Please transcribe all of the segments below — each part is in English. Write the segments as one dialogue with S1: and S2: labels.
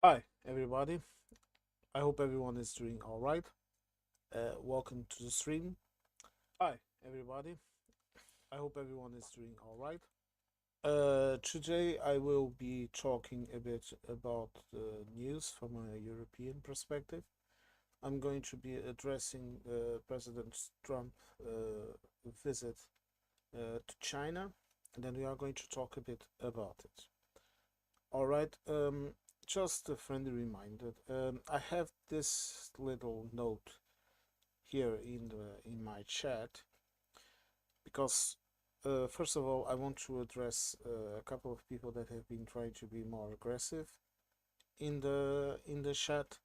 S1: Hi, everybody. I hope everyone is doing all right. Welcome to the stream. Hi, everybody. I hope everyone is doing all right. Today, I will be talking a bit about the news from a European perspective. I'm going to be addressing President Trump's visit to China, and then we are going to talk a bit about it. All right. Just a friendly reminder. I have this little note here in my chat because first of all I want to address a couple of people that have been trying to be more aggressive in the chat,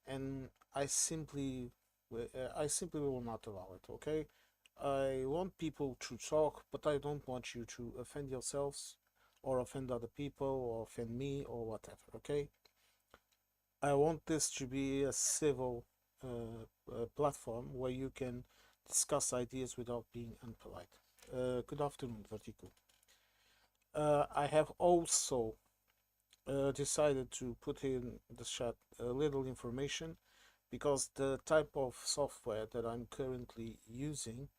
S1: and I simply will not allow it. Okay, I want people to talk, but I don't want you to offend yourselves or offend other people or offend me or whatever. Okay, I want this to be a civil platform where you can discuss ideas without being unpolite. Good afternoon, Vertigo. I have also decided to put in the chat a little information because the type of software that I'm currently using,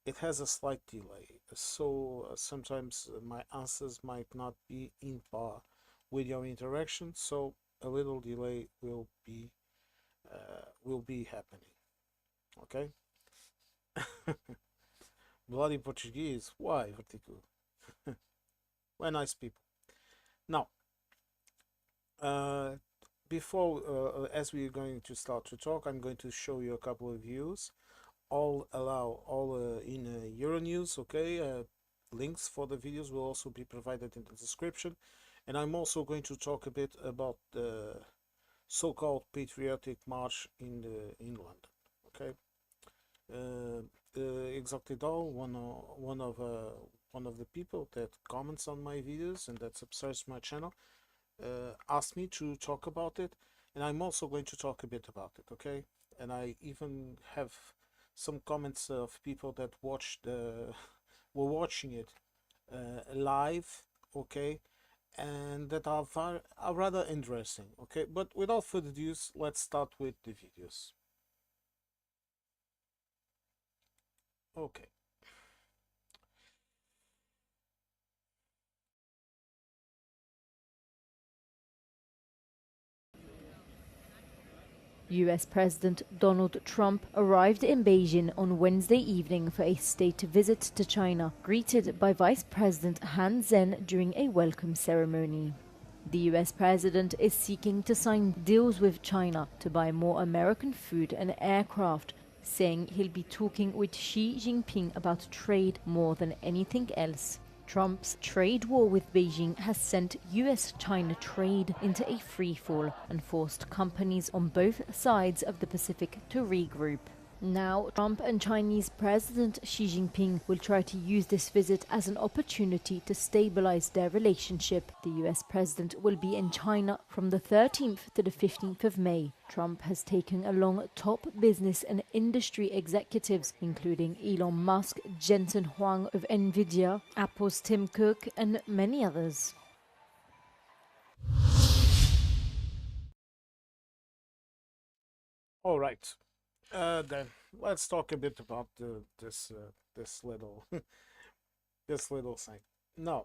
S1: it has a slight delay. So sometimes my answers might not be in par with your interaction. So a little delay will be happening. Okay. Bloody Portuguese. Why, Vertigo? We're nice people. Now, uh, as we're going to start to talk, I'm going to show you a couple of views. All in Euronews. Okay. Links for the videos will also be provided in the description, and I'm also going to talk a bit about the so-called patriotic march in London. Okay. Uh, exactly though one of the people that comments on my videos and that subscribes to my channel asked me to talk about it, and I'm also going to talk a bit about it. Okay, and I even have some comments of people that were watching it live. Okay, and that are rather interesting. Okay, but without further ado, let's start with the videos. Okay.
S2: US President Donald Trump arrived in Beijing on Wednesday evening for a state visit to China, greeted by Vice President Han Zhen during a welcome ceremony. The US president is seeking to sign deals with China to buy more American food and aircraft, saying he'll be talking with Xi Jinping about trade more than anything else. Trump's trade war with Beijing has sent US-China trade into a freefall and forced companies on both sides of the Pacific to regroup. Now, Trump and Chinese President Xi Jinping will try to use this visit as an opportunity to stabilize their relationship. The US president will be in China from the 13th to the 15th of May. Trump has taken along top business and industry executives, including Elon Musk, Jensen Huang of Nvidia, Apple's Tim Cook, and many others.
S1: All right. Then let's talk a bit about this little this little thing. Now,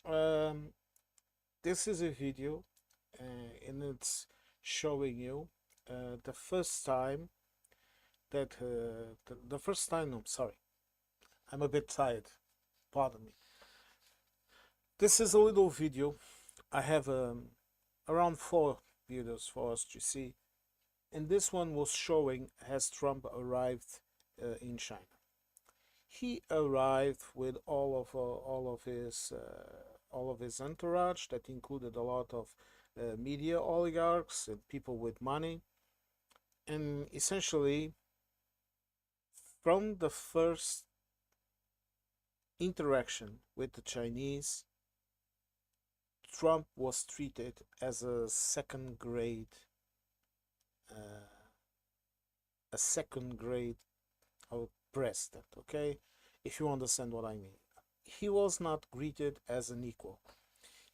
S1: um, this is a video, and it's showing you the first time the first time. I'm sorry, I'm a bit tired. Pardon me. This is a little video. I have around 4 videos for us to see, and this one was showing as Trump arrived in China. He arrived with all of his entourage that included a lot of media oligarchs and people with money, and essentially from the first interaction with the Chinese, Trump was treated as uh, a second grade president. Okay, if you understand what I mean, he was not greeted as an equal.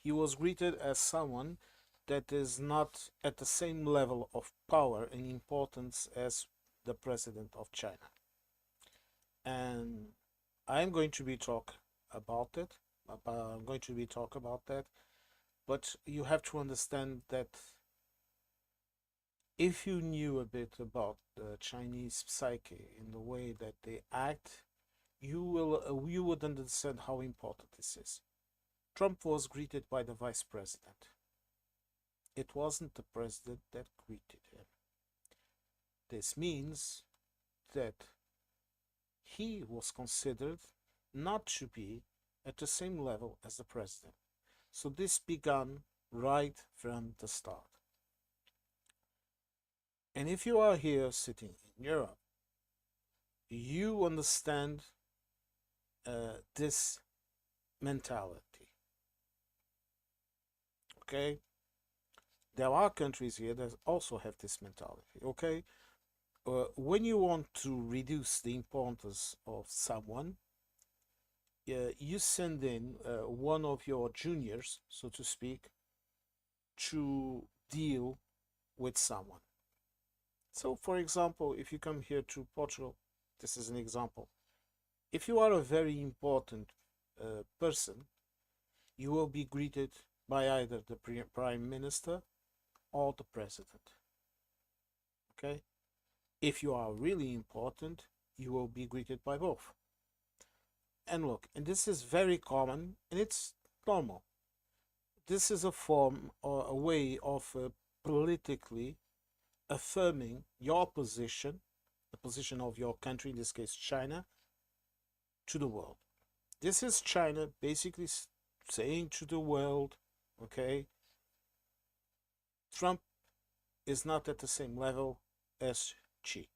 S1: He was greeted as someone that is not at the same level of power and importance as the president of China. And I'm going to be talk about it. I'm going to be talk about that. But you have to understand that if you knew a bit about the Chinese psyche in the way that they act, you would understand how important this is. Trump was greeted by the vice president. It wasn't the president that greeted him. This means that he was considered not to be at the same level as the president. So this began right from the start. And if you are here sitting in Europe, you understand this mentality. Okay? There are countries here that also have this mentality. Okay? When you want to reduce the importance of someone, you send in one of your juniors, so to speak, to deal with someone. So, for example, if you come here to Portugal, this is an example. If you are a very important person, you will be greeted by either the prime minister or the president. Okay? If you are really important, you will be greeted by both. And look, and this is very common and it's normal. This is a form or a way of politically affirming your position, the position of your country, in this case China, to the world. This is China basically saying to the world, okay, Trump is not at the same level as Xi.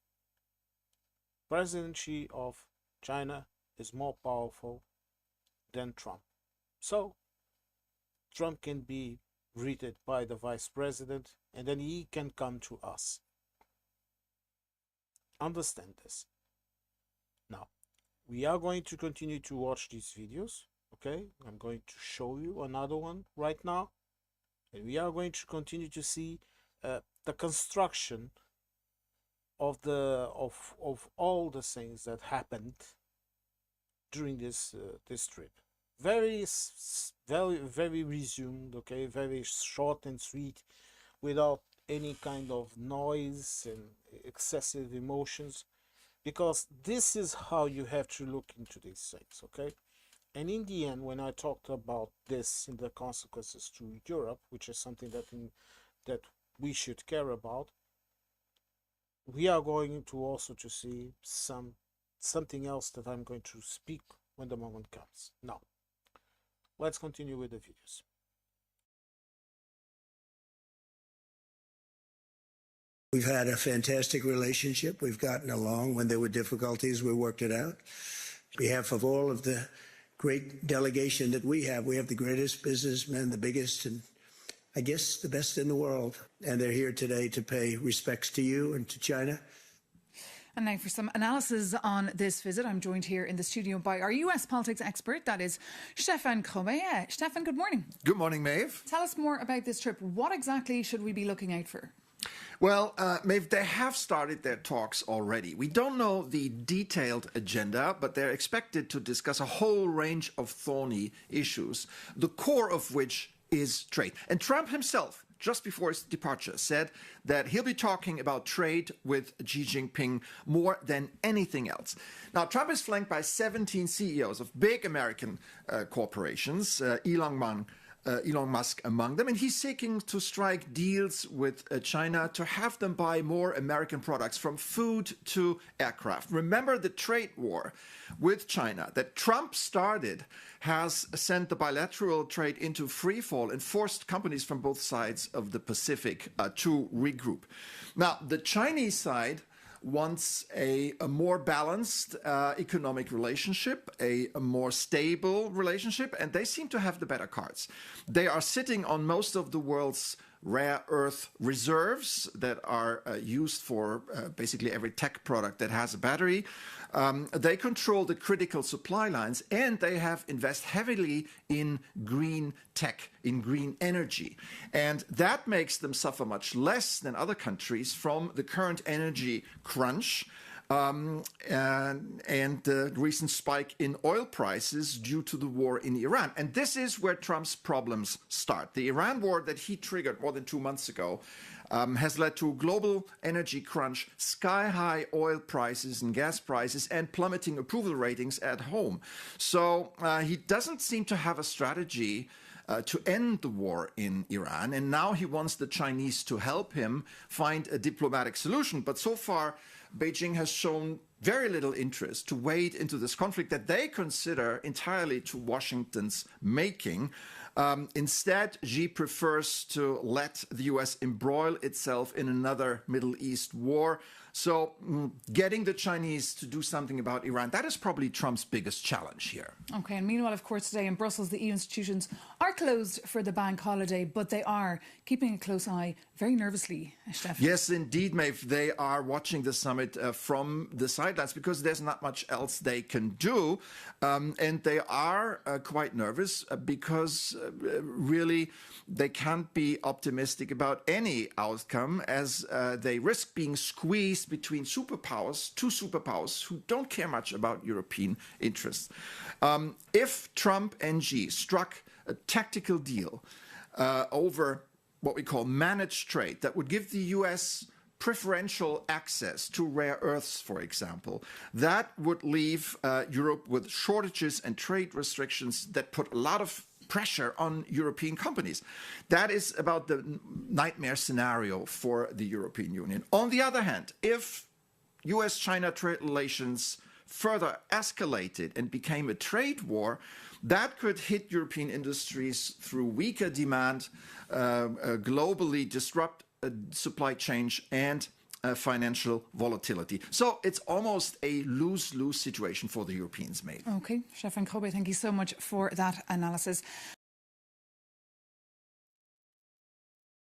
S1: President Xi of China is more powerful than Trump. So Trump can be greeted by the vice president and then he can come to us. Understand this. Now, we are going to continue to watch these videos. Okay, I'm going to show you another one right now. And we are going to continue to see the construction of all the things that happened during this trip. Very resumed, okay, very short and sweet, without any kind of noise and excessive emotions, because this is how you have to look into these things, okay? And in the end, when I talked about this in the consequences to Europe, which is something that we should care about, we are going to also to see something else that I'm going to speak when the moment comes. Now, let's continue with the videos.
S3: We've had a fantastic relationship. We've gotten along. When there were difficulties, we worked it out. On behalf of all of the great delegation that we have the greatest businessmen, the biggest, and I guess the best in the world. And they're here today to pay respects to you and to China.
S4: And now for some analysis on this visit, I'm joined here in the studio by our US politics expert, that is Stefan Krome. Stefan, good morning.
S5: Good morning, Maeve.
S4: Tell us more about this trip. What exactly should we be looking out for?
S5: Well, Maeve, they have started their talks already. We don't know the detailed agenda, but they're expected to discuss a whole range of thorny issues, the core of which is trade. And Trump himself, just before his departure, said that he'll be talking about trade with Xi Jinping more than anything else. Now, Trump is flanked by 17 CEOs of big American corporations, Elon Musk among them, and he's seeking to strike deals with China to have them buy more American products, from food to aircraft. Remember, the trade war with China that Trump started has sent the bilateral trade into freefall and forced companies from both sides of the Pacific to regroup. Now, the Chinese side wants a more balanced economic relationship, a more stable relationship, and they seem to have the better cards. They are sitting on most of the world's rare earth reserves that are used for basically every tech product that has a battery. They control the critical supply lines, and they have invested heavily in green tech, in green energy. And that makes them suffer much less than other countries from the current energy crunch and the recent spike in oil prices due to the war in Iran. And this is where Trump's problems start. The Iran war that he triggered more than 2 months ago has led to a global energy crunch, sky-high oil prices and gas prices, and plummeting approval ratings at home. So he doesn't seem to have a strategy to end the war in Iran, and now he wants the Chinese to help him find a diplomatic solution. But so far, Beijing has shown very little interest to wade into this conflict that they consider entirely to Washington's making. Instead, Xi prefers to let the US embroil itself in another Middle East war. So getting the Chinese to do something about Iran, that is probably Trump's biggest challenge here.
S4: Okay, and meanwhile, of course, today in Brussels, the EU institutions are closed for the bank holiday, but they are keeping a close eye very nervously, Stefan.
S5: Yes, indeed, Maeve. They are watching the summit from the sidelines because there's not much else they can do. And they are quite nervous because really they can't be optimistic about any outcome as they risk being squeezed between superpowers, two superpowers who don't care much about European interests. If Trump and Xi struck a tactical deal over what we call managed trade that would give the US preferential access to rare earths, for example, that would leave Europe with shortages and trade restrictions that put a lot of pressure on European companies. That is about the nightmare scenario for the European Union. On the other hand, if US-China trade relations further escalated and became a trade war, that could hit European industries through weaker demand, globally disrupt supply chain and financial volatility. So it's almost a lose-lose situation for the Europeans, mate.
S4: Okay, Stefan Kobe, thank you so much for that analysis.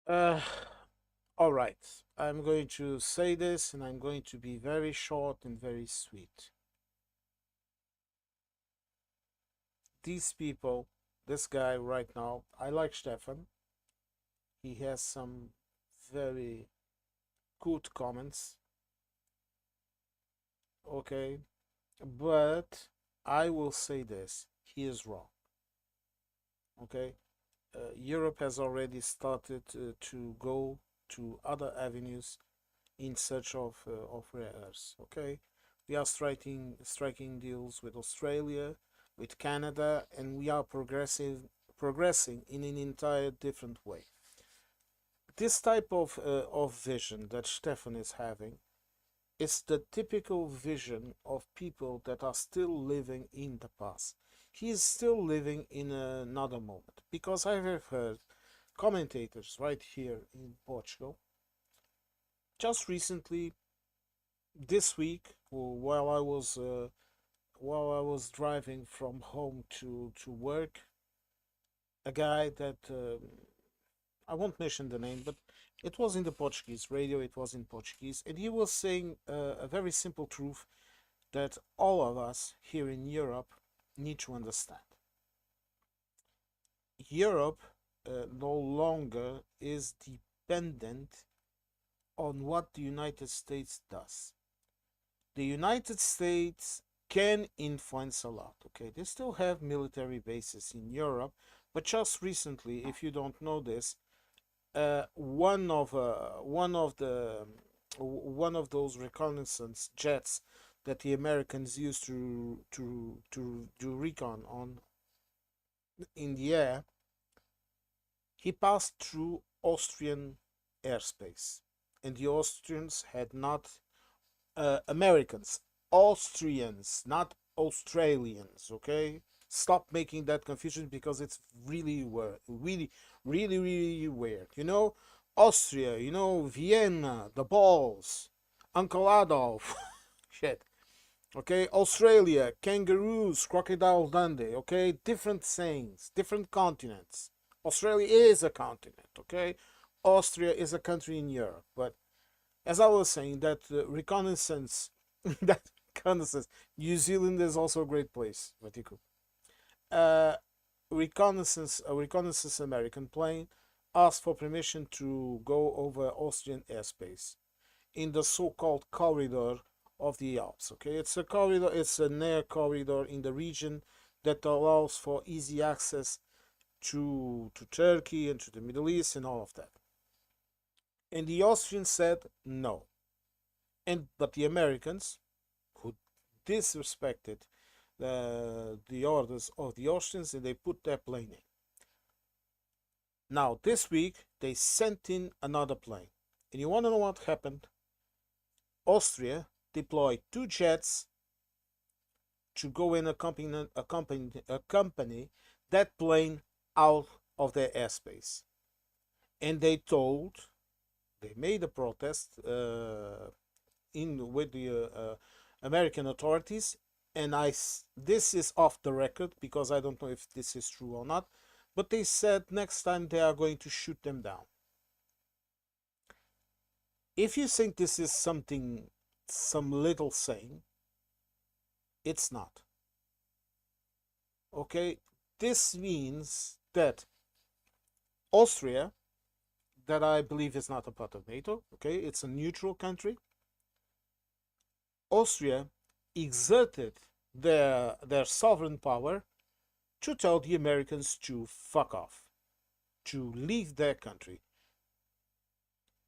S1: All right, I'm going to say this and I'm going to be very short and very sweet. These people, this guy right now, I like Stefan. He has some very good comments. Okay, but I will say this, he is wrong. Okay, Europe has already started to go to other avenues in search of rare earths. Okay, we are striking deals with Australia, with Canada, and we are progressing in an entire different way. This type of vision that Stefan is having is the typical vision of people that are still living in the past. He is still living in another moment, because I have heard commentators right here in Portugal just recently this week while I was driving from home to work, a guy that I won't mention the name, but it was in the Portuguese radio, it was in Portuguese, and he was saying a very simple truth that all of us here in Europe need to understand. Europe no longer is dependent on what the United States does. The United States can influence a lot, okay? They still have military bases in Europe, but just recently, if you don't know this, one of those reconnaissance jets that the Americans used to do recon on in the air, he passed through Austrian airspace, and the Austrians had not Americans, Austrians, not Australians. Okay, stop making that confusion because it's really weird, really weird. You know, Austria, you know, Vienna, the balls, Uncle Adolf, shit. Okay, Australia, kangaroos, crocodile Dundee. Okay, different sayings, different continents. Australia is a continent. Okay, Austria is a country in Europe, but as I was saying, that reconnaissance, that reconnaissance, New Zealand is also a great place. Vatico. Uh, a reconnaissance American plane asked for permission to go over Austrian airspace in the so-called corridor of the Alps. Okay, it's a corridor, it's an air corridor in the region that allows for easy access to Turkey and to the Middle East and all of that. And the Austrians said no. But the Americans, who disrespected the orders of the Austrians, and they put their plane in. Now this week they sent in another plane, and you want to know what happened? Austria deployed two jets to go and accompany that plane out of their airspace, and they made a protest in with the American authorities, and this is off the record because I don't know if this is true or not, but they said next time they are going to shoot them down. If you think this is some little saying, it's not. Okay, this means that Austria, that I believe is not a part of NATO, okay, it's a neutral country. Austria exerted their sovereign power to tell the Americans to fuck off, to leave their country.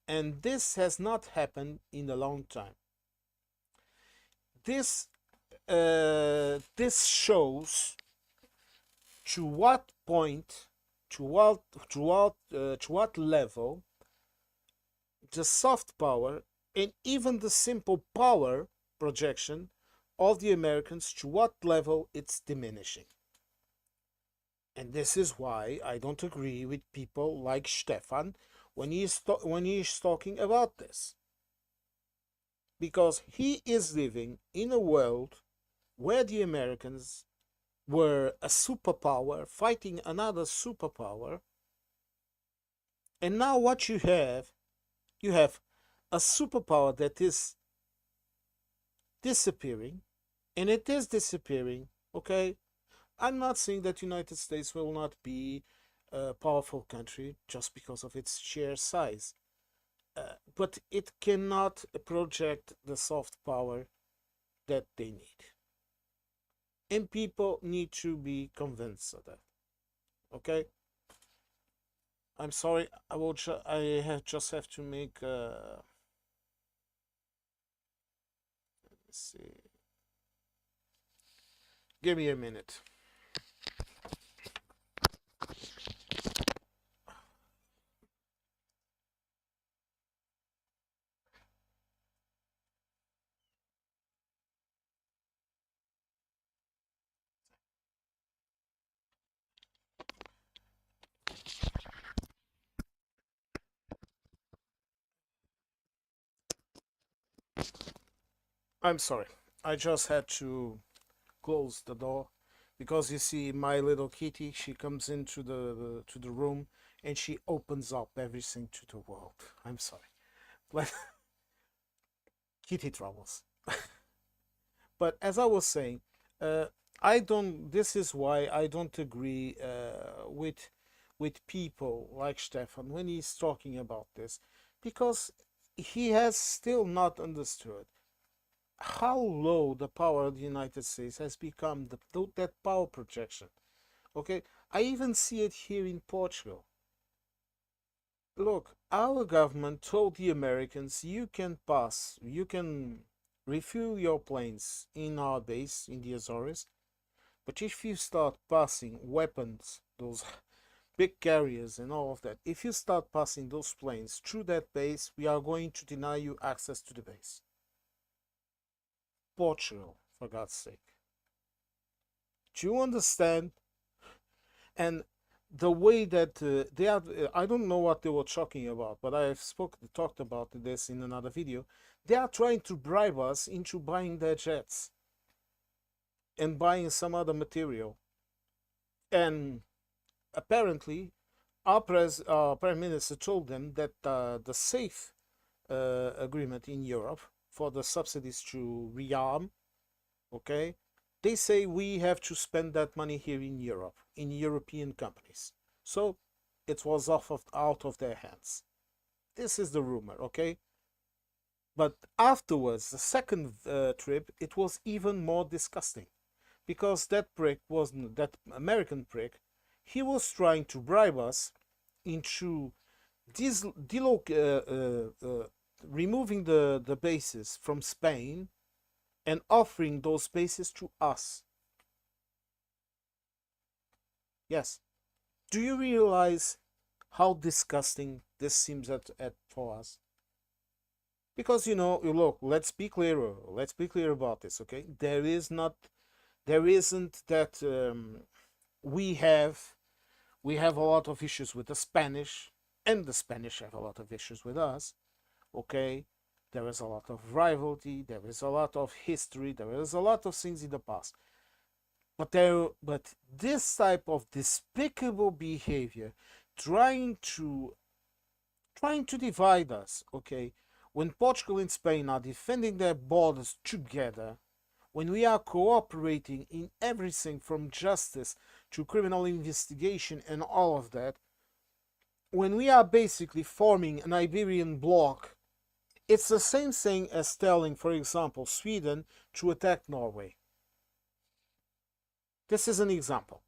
S1: And this has not happened in a long time. This shows to what point, to what level the soft power and even the simple power projection of the Americans, to what level it's diminishing. And this is why I don't agree with people like Stefan when he is talking about this. Because he is living in a world where the Americans were a superpower fighting another superpower. And now what you have a superpower that is disappearing, and it is disappearing, okay? I'm not saying that United States will not be a powerful country just because of its sheer size. But it cannot project the soft power that they need. And people need to be convinced of that. Okay? I'm sorry, just have to make let's see. Give me a minute. I'm sorry. I just had to close the door because you see my little kitty, she comes into the room and she opens up everything to the world. I'm sorry. But kitty troubles. But as I was saying, uh, I don't. This is why I don't agree with people like Stefan when he's talking about this, because he has still not understood how low the power of the United States has become. That power projection. Okay, I even see it here in Portugal. Look, our government told the Americans you can refuel your planes in our base in the Azores, but if you start passing weapons, those big carriers and all of that, if you start passing those planes through that base, we are going to deny you access to the base. Portugal, for God's sake. Do you understand? And the way that they are, I don't know what they were talking about, but I have talked about this in another video. They are trying to bribe us into buying their jets and buying some other material. And apparently our Prime Minister told them that the safe agreement in Europe for the subsidies to rearm, okay, they say we have to spend that money here in Europe, in European companies. So it was out of their hands. This is the rumor, okay? But afterwards, the second trip, it was even more disgusting, because that prick wasn't that American prick. He was trying to bribe us into removing the bases from Spain and offering those bases to us. Yes. Do you realize how disgusting this seems for us? Because, you know, look, let's be clear about this, okay? There isn't that we have a lot of issues with the Spanish, and the Spanish have a lot of issues with us, okay? There is a lot of rivalry, there is a lot of history, there is a lot of things in the past. But this type of despicable behavior, trying to divide us, okay? When Portugal and Spain are defending their borders together, when we are cooperating in everything from justice to criminal investigation and all of that, when we are basically forming an Iberian bloc, it's the same thing as telling, for example, Sweden to attack Norway. This is an example.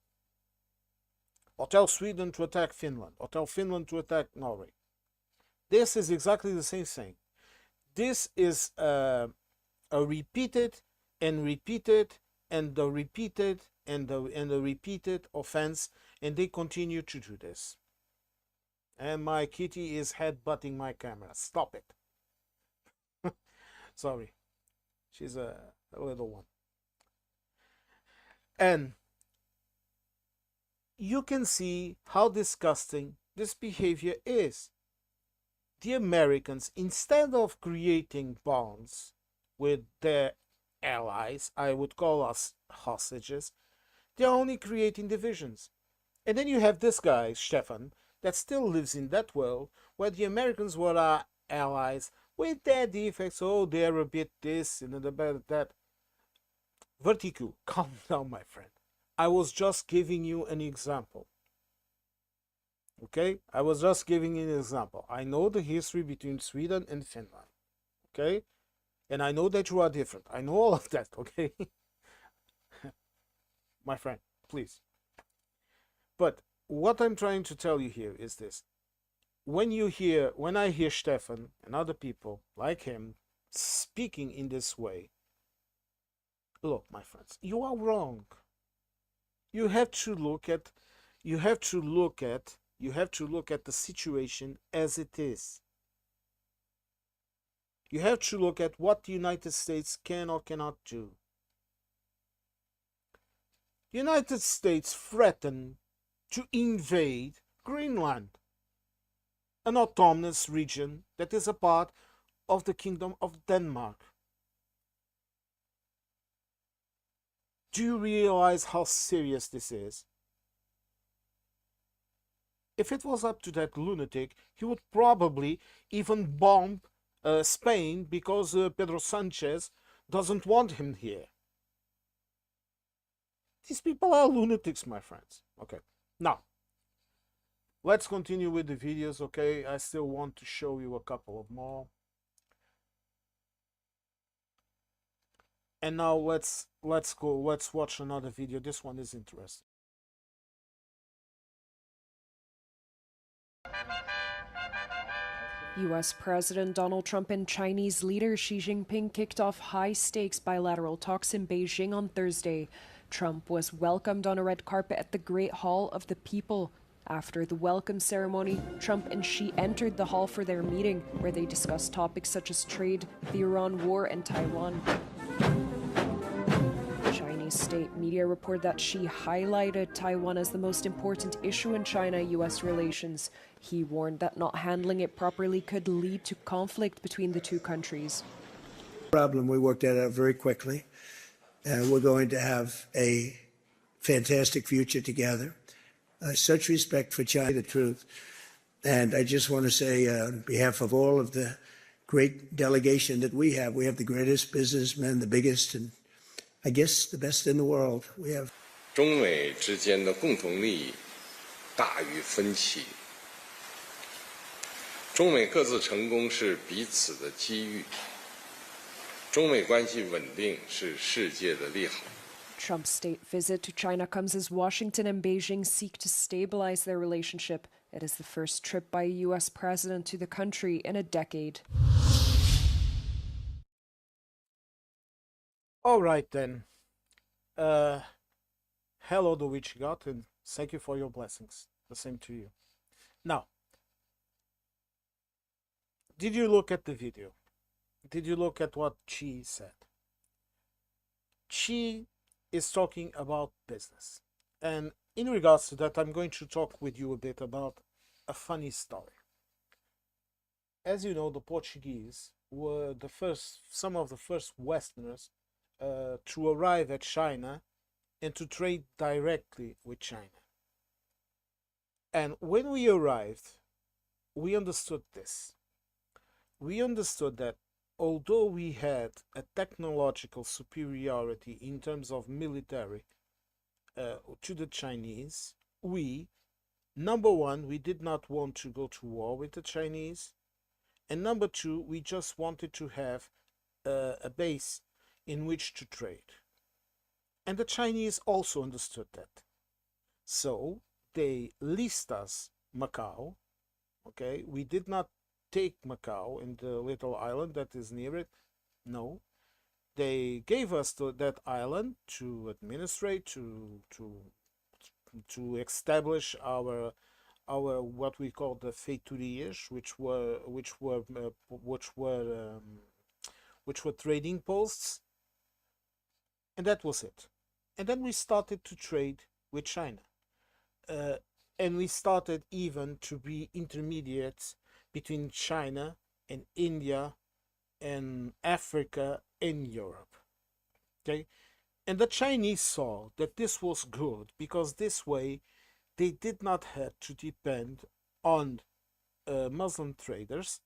S1: Or tell Sweden to attack Finland, or tell Finland to attack Norway. This is exactly the same thing. This is a repeated and repeated and the repeated and the repeated offense, and they continue to do this. And my kitty is headbutting my camera. Stop it. Sorry. She's a little one. And you can see how disgusting this behavior is. The Americans, instead of creating bonds with their allies, I would call us hostages, they're only creating divisions. And then you have this guy, Stefan, that still lives in that world where the Americans were our allies with their defects. Oh, they're a bit this and a bit that. Vertigo, calm down, my friend. I was just giving you an example. Okay? I was just giving you an example. I know the history between Sweden and Finland. Okay? And I know that you are different. I know all of that, okay? My friend, please. But what I'm trying to tell you here is this. When I hear Stefan and other people like him speaking in this way, look, my friends, you are wrong. You have to look at the situation as it is. You have to look at what the United States can or cannot do. The United States threatened to invade Greenland, an autonomous region that is a part of the Kingdom of Denmark. Do you realize how serious this is? If it was up to that lunatic, he would probably even bomb Spain because Pedro Sanchez doesn't want him here. These people are lunatics, my friends. Okay, now let's continue with the videos. Okay, I still want to show you a couple of more. And now let's watch another video. This one is interesting.
S6: U.S. President Donald Trump and Chinese leader Xi Jinping kicked off high-stakes bilateral talks in Beijing on Thursday. Trump was welcomed on a red carpet at the Great Hall of the People. After the welcome ceremony, Trump and Xi entered the hall for their meeting, where they discussed topics such as trade, the Iran war, and Taiwan. Chinese state media report that Xi highlighted Taiwan as the most important issue in China-U.S. relations. He warned that not handling it properly could lead to conflict between the two countries.
S3: Problem, we worked that out very quickly. We're going to have a fantastic future together. such respect for China, the truth. And I just want to say, on behalf of all of the great delegation that we have the greatest businessmen, the biggest, and I guess the best in the world. We have.
S7: 中美之间的共同利益大于分歧，中美各自成功是彼此的机遇，中美关系稳定是世界的利好。
S6: Trump's state visit to China comes as Washington and Beijing seek to stabilize their relationship. It is the first trip by a U.S. president to the country in a decade.
S1: All right then. Hello, the witch god, and thank you for your blessings. The same to you. Now, did you look at the video? Did you look at what Xi said? Xi is talking about business. And in regards to that, I'm going to talk with you a bit about a funny story. As you know, the Portuguese were some of the first Westerners to arrive at China and to trade directly with China. And when we arrived, we understood this. We understood that although we had a technological superiority in terms of military to the Chinese, number one, we did not want to go to war with the Chinese, and number two, we just wanted to have a base in which to trade. And the Chinese also understood that. So they leased us Macau. Okay, we did not take Macau and the little island that is near it. No, they gave us that island to administrate, to establish our what we call the feitorias, which were trading posts, and that was it. And then we started to trade with China, and we started even to be intermediates between China and India and Africa and Europe. Okay, and the Chinese saw that this was good because this way they did not have to depend on Muslim traders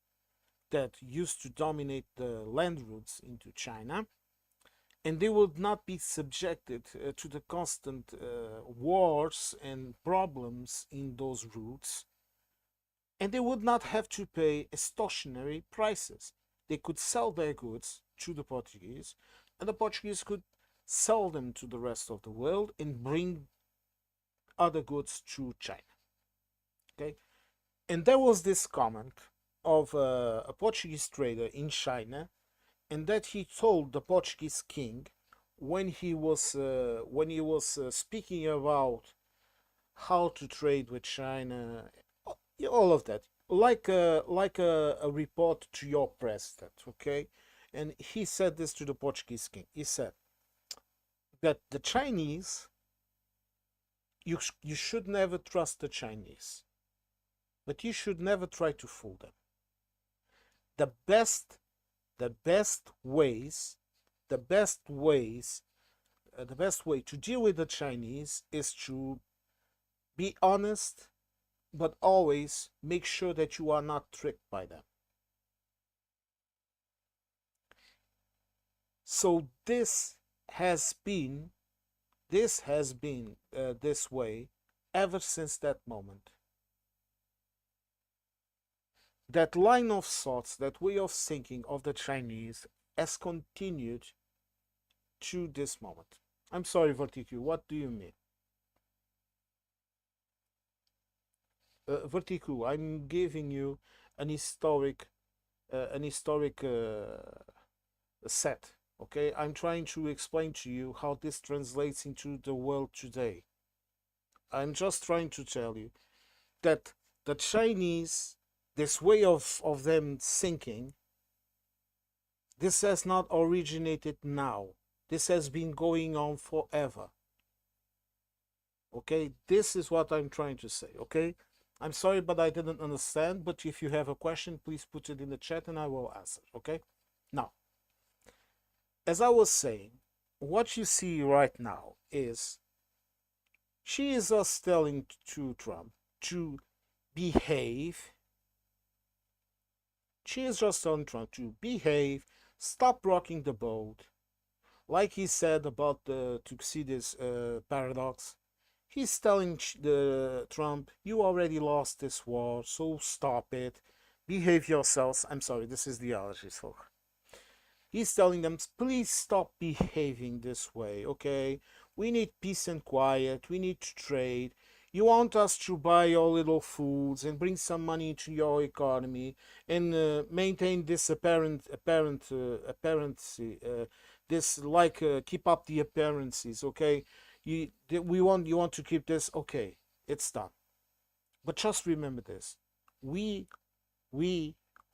S1: that used to dominate the land routes into China, and they would not be subjected to the constant wars and problems in those routes, and they would not have to pay extortionary prices. They could sell their goods to the Portuguese, and the Portuguese could sell them to the rest of the world and bring other goods to China. Okay, and there was this comment of a Portuguese trader in China, and that he told the Portuguese king when he was speaking about how to trade with China, all of that, like a report to your president, okay? And he said this to the Portuguese king. He said that the Chinese, you should never trust the Chinese, but you should never try to fool them. The best way to deal with the Chinese is to be honest, but always make sure that you are not tricked by them. So this has been this way ever since that moment. That line of thoughts, that way of thinking of the Chinese has continued to this moment. I'm sorry, Verticu, what do you mean? Verticu, I'm giving you an historic set. Okay, I'm trying to explain to you how this translates into the world today. I'm just trying to tell you that the Chinese, this way of them thinking, this has not originated now. This has been going on forever. Okay, this is what I'm trying to say. Okay, I'm sorry, but I didn't understand. But if you have a question, please put it in the chat and I will answer. Okay, now, as I was saying, what you see right now is She is just telling to Trump to behave. She is just telling Trump to behave, stop rocking the boat. Like he said about the Thucydides paradox, he's telling the Trump, you already lost this war, so stop it. Behave yourselves. I'm sorry, this is the allergies, folks. He's telling them, please stop behaving this way, okay? We need peace and quiet. We need to trade. You want us to buy your little foods and bring some money to your economy and maintain this apparency, this like keep up the appearances, okay? You want to keep this, okay? It's done. But just remember this: we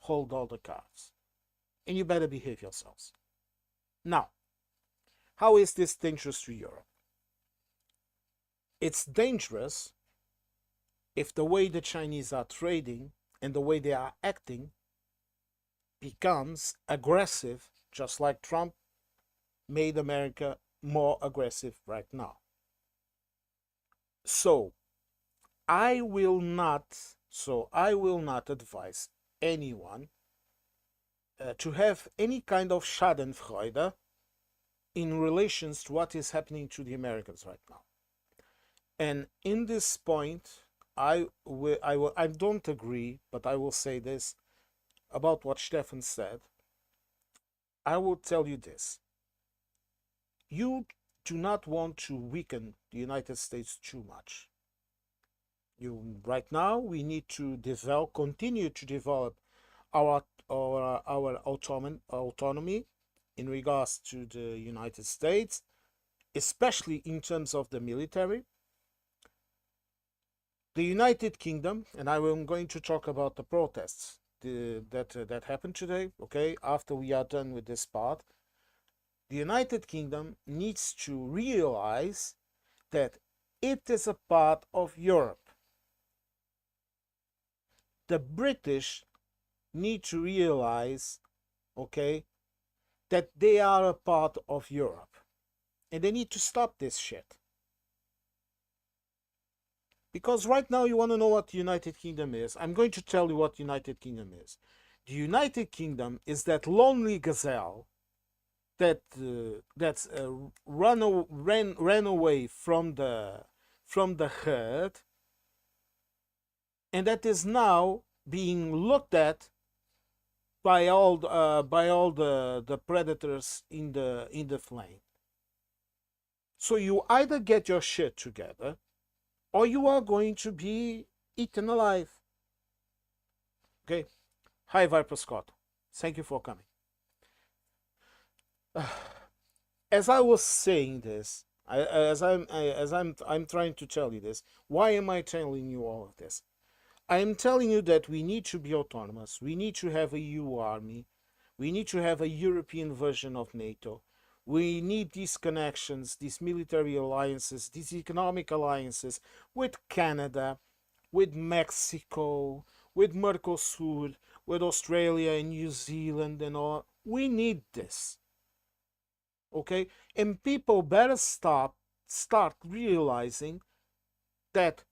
S1: hold all the cards, and you better behave yourselves. Now, how is this dangerous to Europe? It's dangerous if the way the Chinese are trading and the way they are acting becomes aggressive, just like Trump made America more aggressive right now. So I will not advise anyone to have any kind of Schadenfreude in relations to what is happening to the Americans right now. And in this point, I don't agree, but I will say this about what Stefan said. I will tell you this: you do not want to weaken the United States too much. Right now we need to continue to develop our autonomy in regards to the United States, especially in terms of the military. The United Kingdom, and I am going to talk about the protests that happened today, okay, after we are done with this part. The United Kingdom needs to realize that it is a part of Europe. The British need to realize, okay, that they are a part of Europe. And they need to stop this shit. Because right now you want to know what the United Kingdom is. I'm going to tell you what the United Kingdom is. The United Kingdom is that lonely gazelle that's ran away from the herd, and that is now being looked at by all the predators in the flame. So you either get your shit together, or you are going to be eaten alive. Okay. Hi, Viper Scott. Thank you for coming. As I was saying this, I'm trying to tell you this. Why am I telling you all of this? I am telling you that we need to be autonomous. We need to have a EU army. We need to have a European version of NATO. We need these connections, these military alliances, these economic alliances with Canada, with Mexico, with Mercosur, with Australia and New Zealand and all. We need this. Okay? And people better start realizing that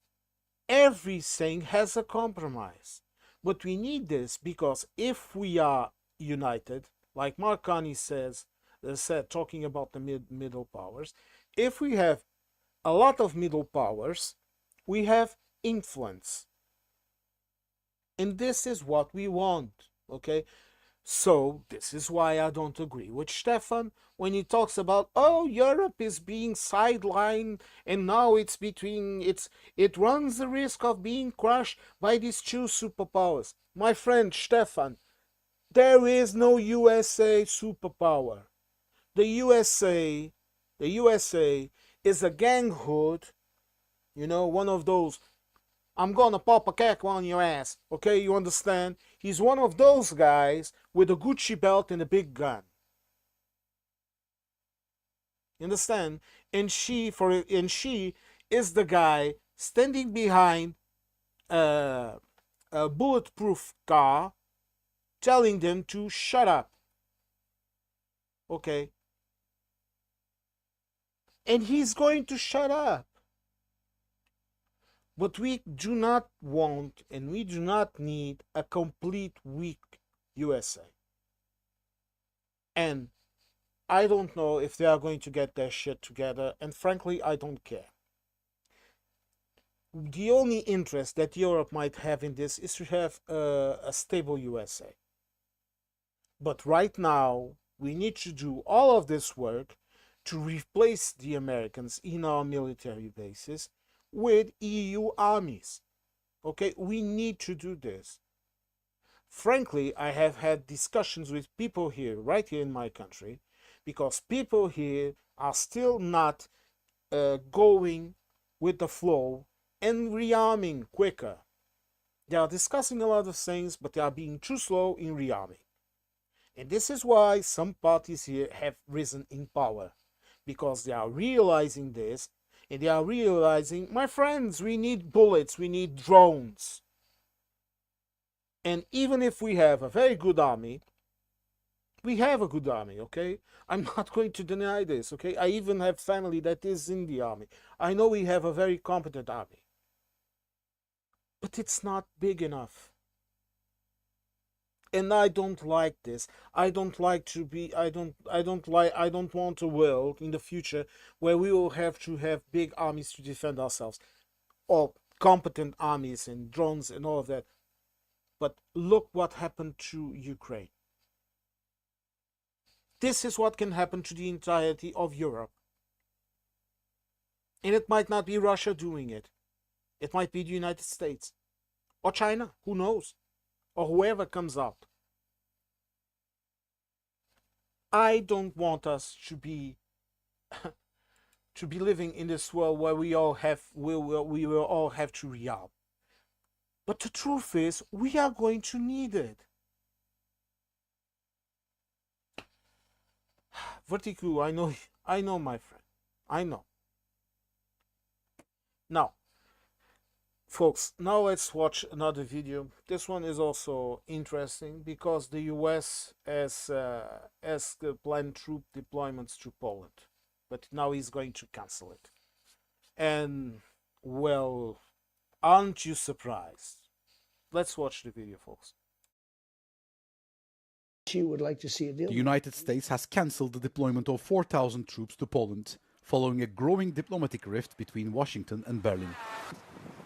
S1: everything has a compromise. But we need this because if we are united, like Mark Carney said, talking about the middle powers, if we have a lot of middle powers, we have influence. And this is what we want, okay? So this is why I don't agree with Stefan when he talks about, oh, Europe is being sidelined and now it runs the risk of being crushed by these two superpowers. My friend Stefan, there is no USA superpower. The USA is a gang hood, one of those, I'm gonna pop a cack on your ass, okay, you understand? He's one of those guys with a Gucci belt and a big gun. You understand? And she is the guy standing behind a bulletproof car telling them to shut up. Okay? And he's going to shut up. But we do not want and we do not need a complete weak USA. And I don't know if they are going to get their shit together, and frankly, I don't care. The only interest that Europe might have in this is to have a stable USA. But right now, we need to do all of this work to replace the Americans in our military bases with EU armies. Okay, we need to do this. Frankly, I have had discussions with people here, right here in my country, because people here are still not going with the flow and rearming quicker. They are discussing a lot of things, but they are being too slow in rearming. And this is why some parties here have risen in power, because they are realizing this, and they are realizing, my friends, we need bullets, we need drones. And even if we have a very good army, we have a good army, okay? I'm not going to deny this, okay? I even have family that is in the army. I know we have a very competent army. But it's not big enough. And I don't like this. I don't like to be I don't want a world in the future where we will have to have big armies to defend ourselves, or competent armies and drones and all of that. But look what happened to Ukraine. This is what can happen to the entirety of Europe. And it might not be Russia doing it. It might be the United States. Or China, who knows? Or whoever comes up. I don't want us to be living in this world where we will all have to rearm. But the truth is, we are going to need it. Vertigo, I know, my friend. I know. Now, folks, now let's watch another video. This one is also interesting because the US has planned troop deployments to Poland, but now he's going to cancel it. And, well, aren't you surprised? Let's watch the video, folks.
S3: She would like to see a deal.
S8: The United States has cancelled the deployment of 4,000 troops to Poland, following a growing diplomatic rift between Washington and Berlin.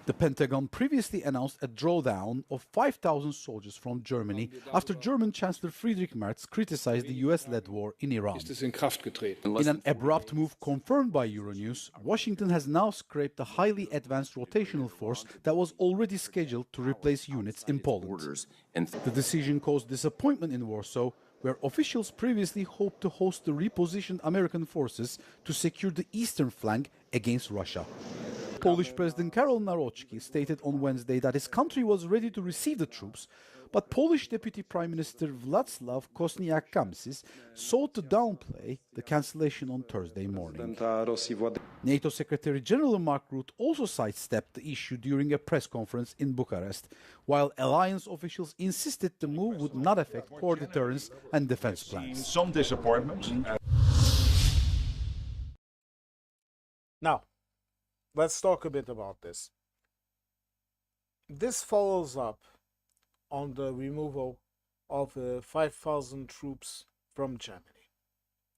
S8: The Pentagon previously announced a drawdown of 5,000 soldiers from Germany after German Chancellor Friedrich Merz criticized the US-led war in Iran. In an abrupt move confirmed by Euronews, Washington has now scrapped a highly advanced rotational force that was already scheduled to replace units in Poland. The decision caused disappointment in Warsaw, where officials previously hoped to host the repositioned American forces to secure the eastern flank against Russia. Polish President Karol Nawrocki stated on Wednesday that his country was ready to receive the troops, but Polish Deputy Prime Minister Władysław Kosiniak-Kamysz sought to downplay the cancellation on Thursday morning. NATO Secretary General Mark Rutte also sidestepped the issue during a press conference in Bucharest, while alliance officials insisted the move would not affect core deterrence and defense plans.
S9: Some disappointment.
S1: Now, let's talk a bit about this. This follows up on the removal of 5,000 troops from Germany.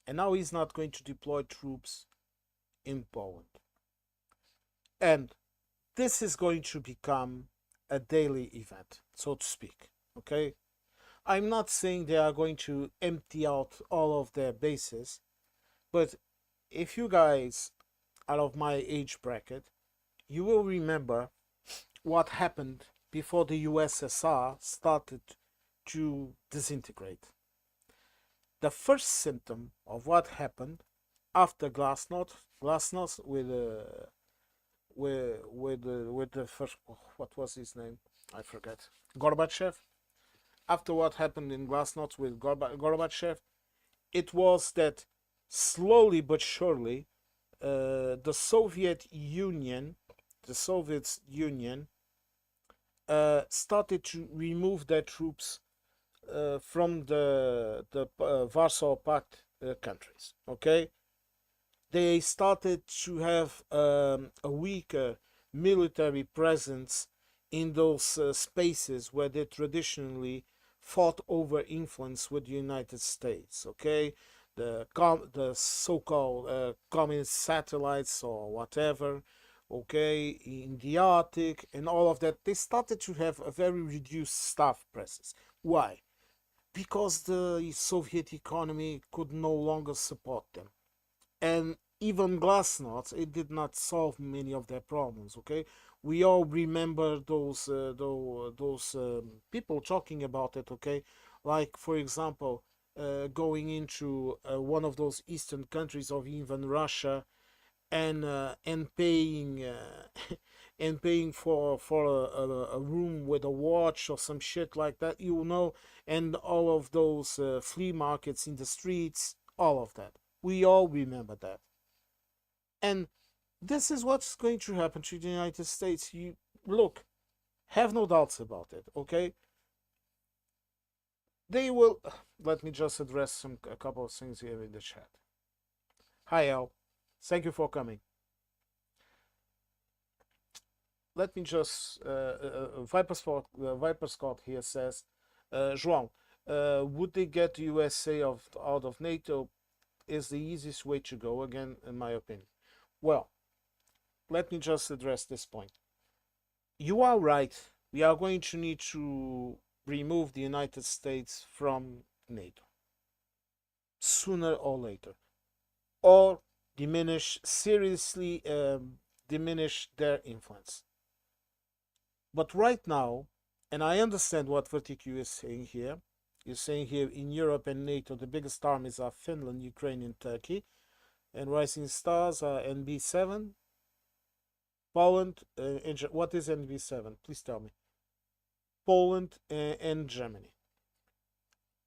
S1: And now he's not going to deploy troops in Poland. And this is going to become a daily event, so to speak. Okay? I'm not saying they are going to empty out all of their bases, but if you guys are of my age bracket, you will remember what happened before the USSR started to disintegrate. The first symptom of what happened after Glasnost with the first, what was his name? I forget. Gorbachev. After what happened in Glasnost with Gorbachev, it was that slowly but surely the Soviet Union started to remove their troops from the Warsaw Pact countries. Okay, they started to have a weaker military presence in those spaces where they traditionally fought over influence with the United States. Okay, the so-called communist satellites or whatever. Okay, in the Arctic and all of that, they started to have a very reduced staff presence. Why? Because the Soviet economy could no longer support them. And even glasnost, it did not solve many of their problems. Okay, we all remember those people talking about it. Okay, like for example, going into one of those eastern countries of even Russia and paying and paying for a room with a watch or some shit like that, and all of those flea markets in the streets, all of that. We all remember that. And this is what's going to happen to the United States. You look, have no doubts about it, okay? They will. Let me just address a couple of things here in the chat. Hi, Al. Thank you for coming. Let me just Viper Scott here says, João, would they get the USA out of NATO? Is the easiest way to go, again, in my opinion. Well, let me just address this point. You are right. We are going to need to remove the United States from NATO sooner or later, or seriously diminish their influence. But right now, and I understand what Verticu is saying here. You're saying here in Europe and NATO, the biggest armies are Finland, Ukraine, and Turkey, and rising stars are NB7, Poland, and what is NB7? Please tell me. Poland and Germany.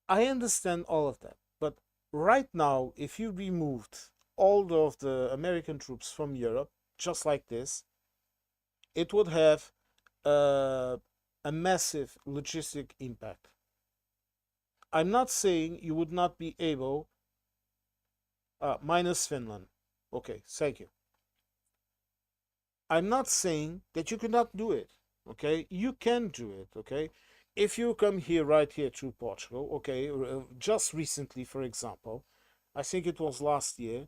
S1: I understand all of that, but right now, if you removed all of the American troops from Europe, just like this, it would have a massive logistic impact. I'm not saying you would not be able, minus Finland. Okay, thank you. I'm not saying that you cannot do it. Okay, you can do it. Okay, if you come here, right here to Portugal. Okay, just recently, for example, I think it was last year,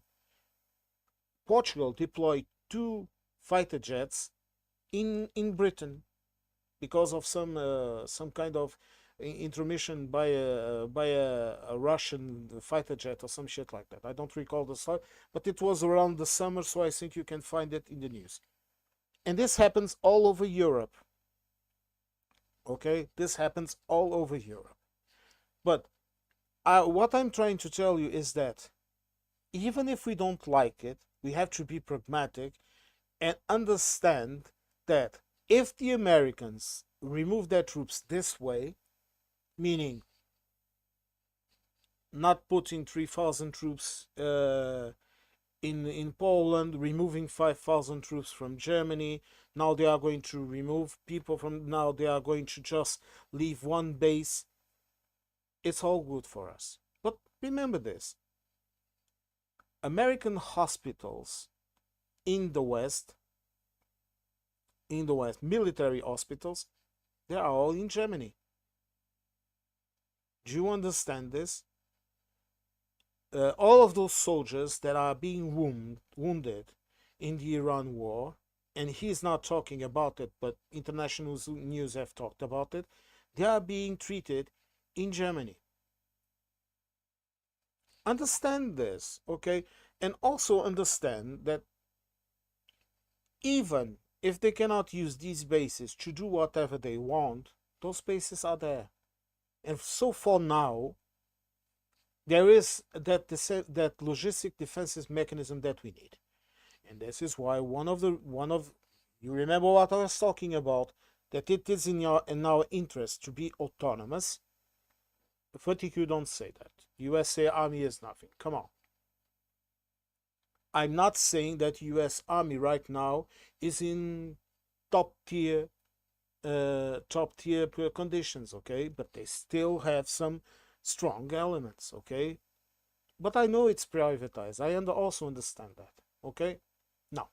S1: Portugal deployed 2 fighter jets in Britain because of some kind of intermission by a Russian fighter jet or some shit like that. I don't recall the start, but it was around the summer, so I think you can find it in the news. And this happens all over Europe. Okay, this happens all over Europe. But what I'm trying to tell you is that even if we don't like it, we have to be pragmatic and understand that if the Americans remove their troops this way, meaning not putting 3,000 troops in Poland, removing 5,000 troops from Germany, now they are going to remove people from, now they are going to just leave one base. It's all good for us. But remember this, American hospitals in the West, military hospitals, they are all in Germany. Do you understand this? All of those soldiers that are being wounded in the Iran war, and he's not talking about it, but international news have talked about it, they are being treated in Germany. Understand this, okay? And also understand that even if they cannot use these bases to do whatever they want, those bases are there. And so for now, there is that logistic defensive mechanism that we need. And this is why you remember what I was talking about, that it is in our interest to be autonomous. But you don't say that. USA Army is nothing. Come on. I'm not saying that US Army right now is in top tier conditions, okay? But they still have some strong elements, okay? But I know it's privatized. I also understand that, okay? Now,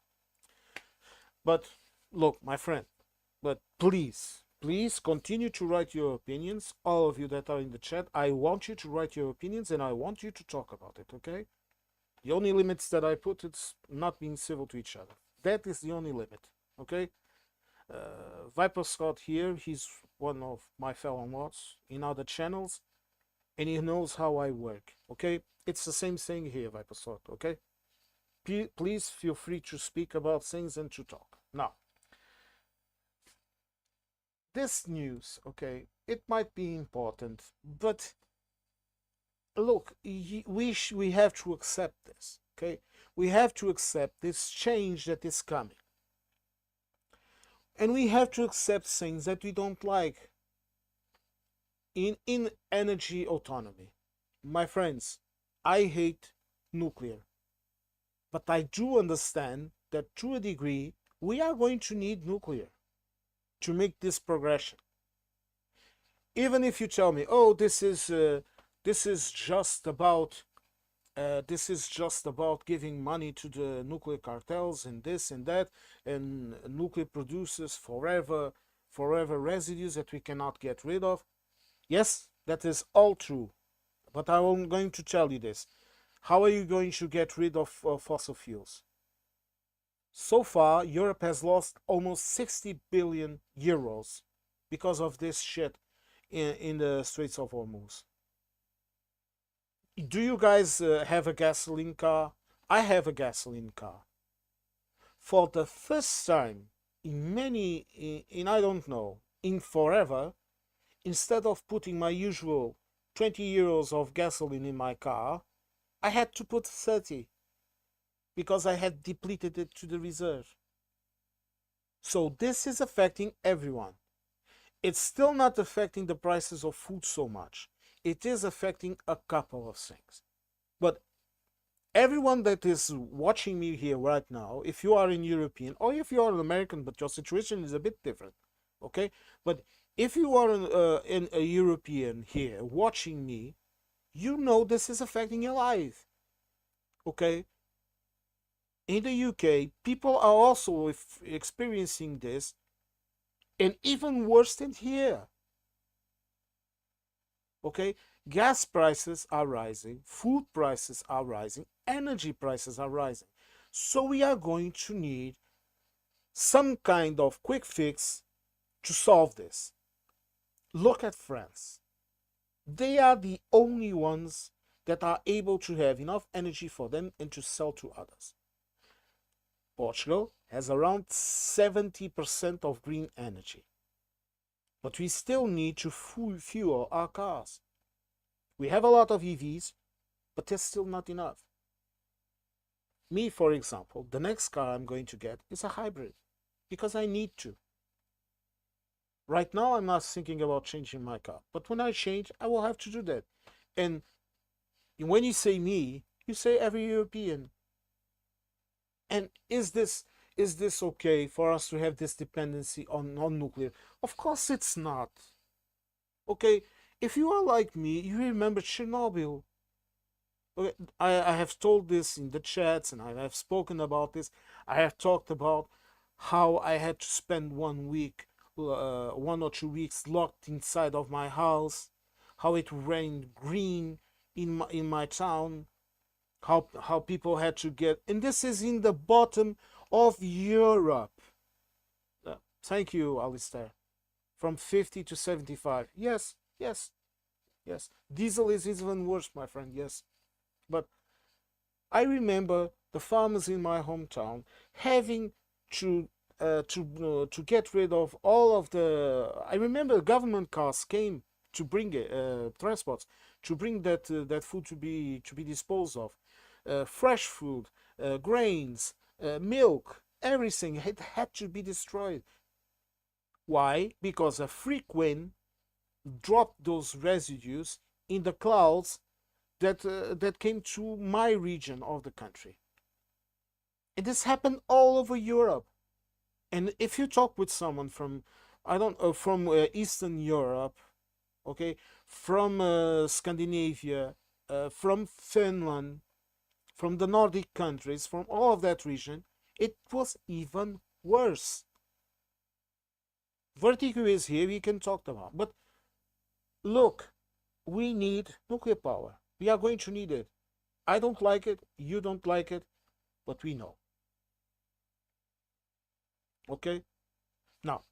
S1: but look, my friend, but please continue to write your opinions. All of you that are in the chat, I want you to write your opinions and I want you to talk about it, okay? The only limits that I put is not being civil to each other. That is the only limit, okay? Viper Scott here, he's one of my fellow mods in other channels, and he knows how I work, okay? It's the same thing here, Viper Scott, okay? Please feel free to speak about things and to talk. Now, this news, okay, it might be important, but look, we have to accept this, okay? We have to accept this change that is coming. And we have to accept things that we don't like in energy autonomy. My friends, I hate nuclear. But I do understand that to a degree, we are going to need nuclear to make this progression. Even if you tell me, oh, this is just about giving money to the nuclear cartels and this and that, and nuclear produces forever residues that we cannot get rid of. Yes, that is all true. But I'm going to tell you this. How are you going to get rid of fossil fuels? So far, Europe has lost almost 60 billion euros because of this shit in the Straits of Hormuz. Do you guys have a gasoline car? I have a gasoline car. For the first time in I don't know, in forever, instead of putting my usual 20 euros of gasoline in my car, I had to put 30 because I had depleted it to the reserve. So this is affecting everyone. It's still not affecting the prices of food so much. It is affecting a couple of things. But everyone that is watching me here right now, if you are in European or if you are an American, but your situation is a bit different, okay? But if you are in a European here watching me, you know this is affecting your life, okay? In the UK, people are also experiencing this, and even worse than here. Okay, gas prices are rising, food prices are rising, energy prices are rising. So we are going to need some kind of quick fix to solve this. Look at France. They are the only ones that are able to have enough energy for them and to sell to others. Portugal has around 70% of green energy. But we still need to fuel our cars. We have a lot of EVs, but there's still not enough. Me, for example, the next car I'm going to get is a hybrid because I need to. Right now, I'm not thinking about changing my car, but when I change, I will have to do that. And when you say me, you say every European. And is this okay for us to have this dependency on nuclear? Of course it's not. Okay, if you are like me, you remember Chernobyl. Okay, I have told this in the chats and I have spoken about this. I have talked about how I had to spend 1 week, 1 or 2 weeks locked inside of my house, how it rained green in my town, how people had to get, and this is in the bottom of Europe. Thank you, Alistair. From 50 to 75. Yes. Diesel is even worse, my friend. Yes, but I remember the farmers in my hometown having to get rid of all of the. I remember government cars came to bring transports to bring that food to be disposed of. Fresh food, grains, milk, everything had to be destroyed. Why? Because a freak wind dropped those residues in the clouds that came to my region of the country. And this happened all over Europe. And if you talk with someone from Eastern Europe, okay, from Scandinavia, from Finland, from the Nordic countries, from all of that region, it was even worse. Vertigo is here, we can talk about. But look, we need nuclear power. We are going to need it. I don't like it, you don't like it, but we know. Okay? Now,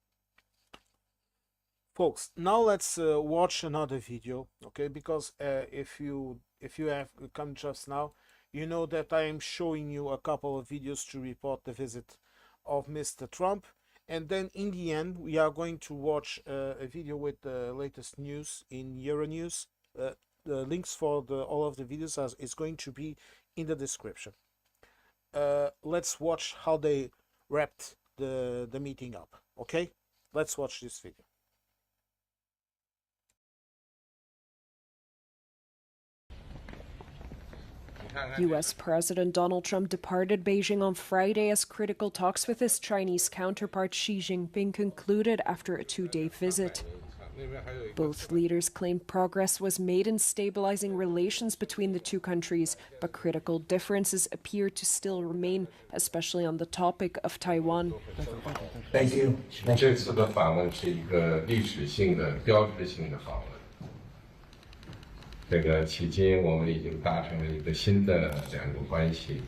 S1: folks, now let's watch another video, okay? Because if you have come just now, you know that I am showing you a couple of videos to report the visit of Mr. Trump, and then in the end we are going to watch a video with the latest news in Euronews. The links for all of the videos is going to be in the description. Let's watch how they wrapped the meeting up, okay? Let's watch this video.
S6: U.S. President Donald Trump departed Beijing on Friday as critical talks with his Chinese counterpart Xi Jinping concluded after a two-day visit. Both leaders claimed progress was made in stabilizing relations between the two countries, but critical differences appear to still remain, especially on the topic of Taiwan.
S3: Thank you.
S7: 这次的访问是一个历史性的、标志性的访问。这个迄今我们已经达成了一个新的两国关系，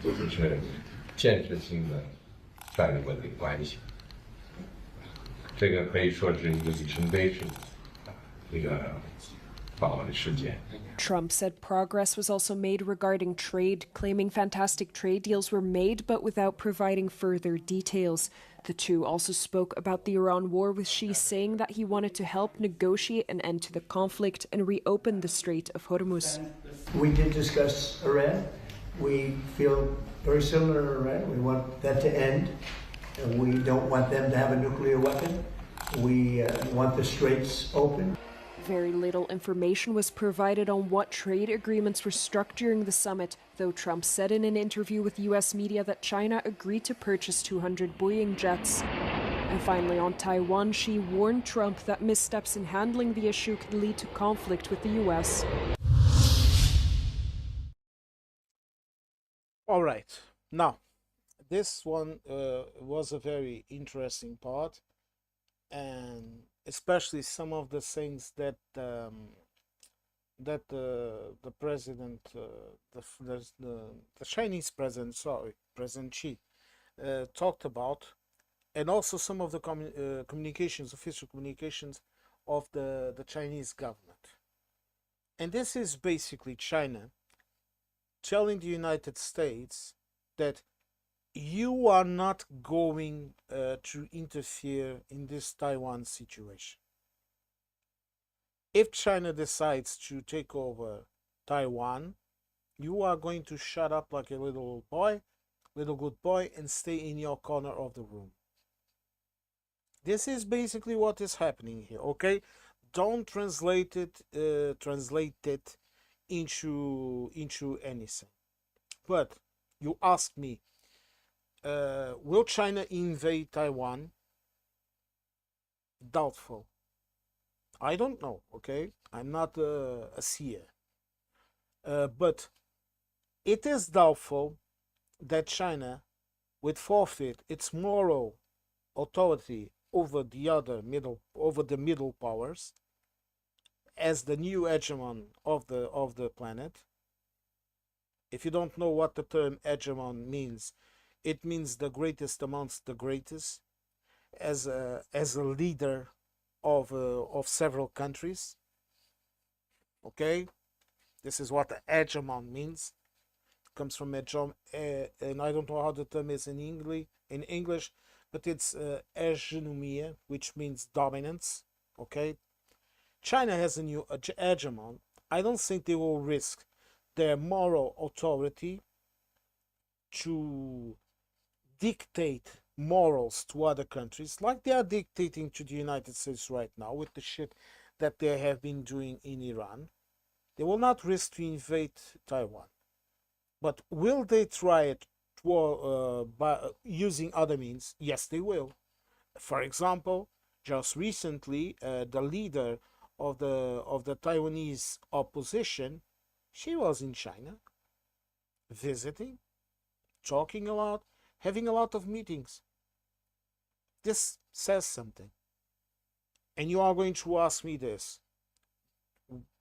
S7: 就是建设性的战略稳定关系。这个可以说是一个里程碑式的一个访问事件。
S6: Trump said progress was also made regarding trade, claiming fantastic trade deals were made but without providing further details. The two also spoke about the Iran war, with Xi saying that he wanted to help negotiate an end to the conflict and reopen the Strait of Hormuz.
S3: We did discuss Iran. We feel very similar to Iran. We want that to end. We don't want them to have a nuclear weapon. We want the straits open.
S6: Very little information was provided on what trade agreements were struck during the summit, though Trump said in an interview with U.S. media that China agreed to purchase 200 Boeing jets. And finally, on Taiwan, Xi warned Trump that missteps in handling the issue could lead to conflict with the U.S.
S1: All right, now this one was a very interesting part, and especially some of the things that the president, the Chinese president, sorry, President Xi, talked about, and also some of the communications, official communications of the Chinese government. And this is basically China telling the United States that you are not going to interfere in this Taiwan situation. If China decides to take over Taiwan, you are going to shut up like a little good boy, and stay in your corner of the room. This is basically what is happening here, okay? Don't translate it into anything. But you ask me, will China invade Taiwan? Doubtful. I don't know, okay? I'm not a seer. But it is doubtful that China would forfeit its moral authority over the middle powers as the new hegemon of the planet. If you don't know what the term hegemon means, it means the greatest amongst the greatest, as a leader of several countries. Okay, this is what the hegemon means. It comes from hegemon, and I don't know how the term is in English, but it's hegemonia, which means dominance. Okay, China has a new hegemon. I don't think they will risk their moral authority to dictate morals to other countries like they are dictating to the United States right now with the shit that they have been doing in Iran. They will not risk to invade Taiwan. But will they try it by using other means? Yes, they will. For example, just recently, the leader of the Taiwanese opposition, she was in China, visiting, talking a lot, having a lot of meetings. This says something. And you are going to ask me this: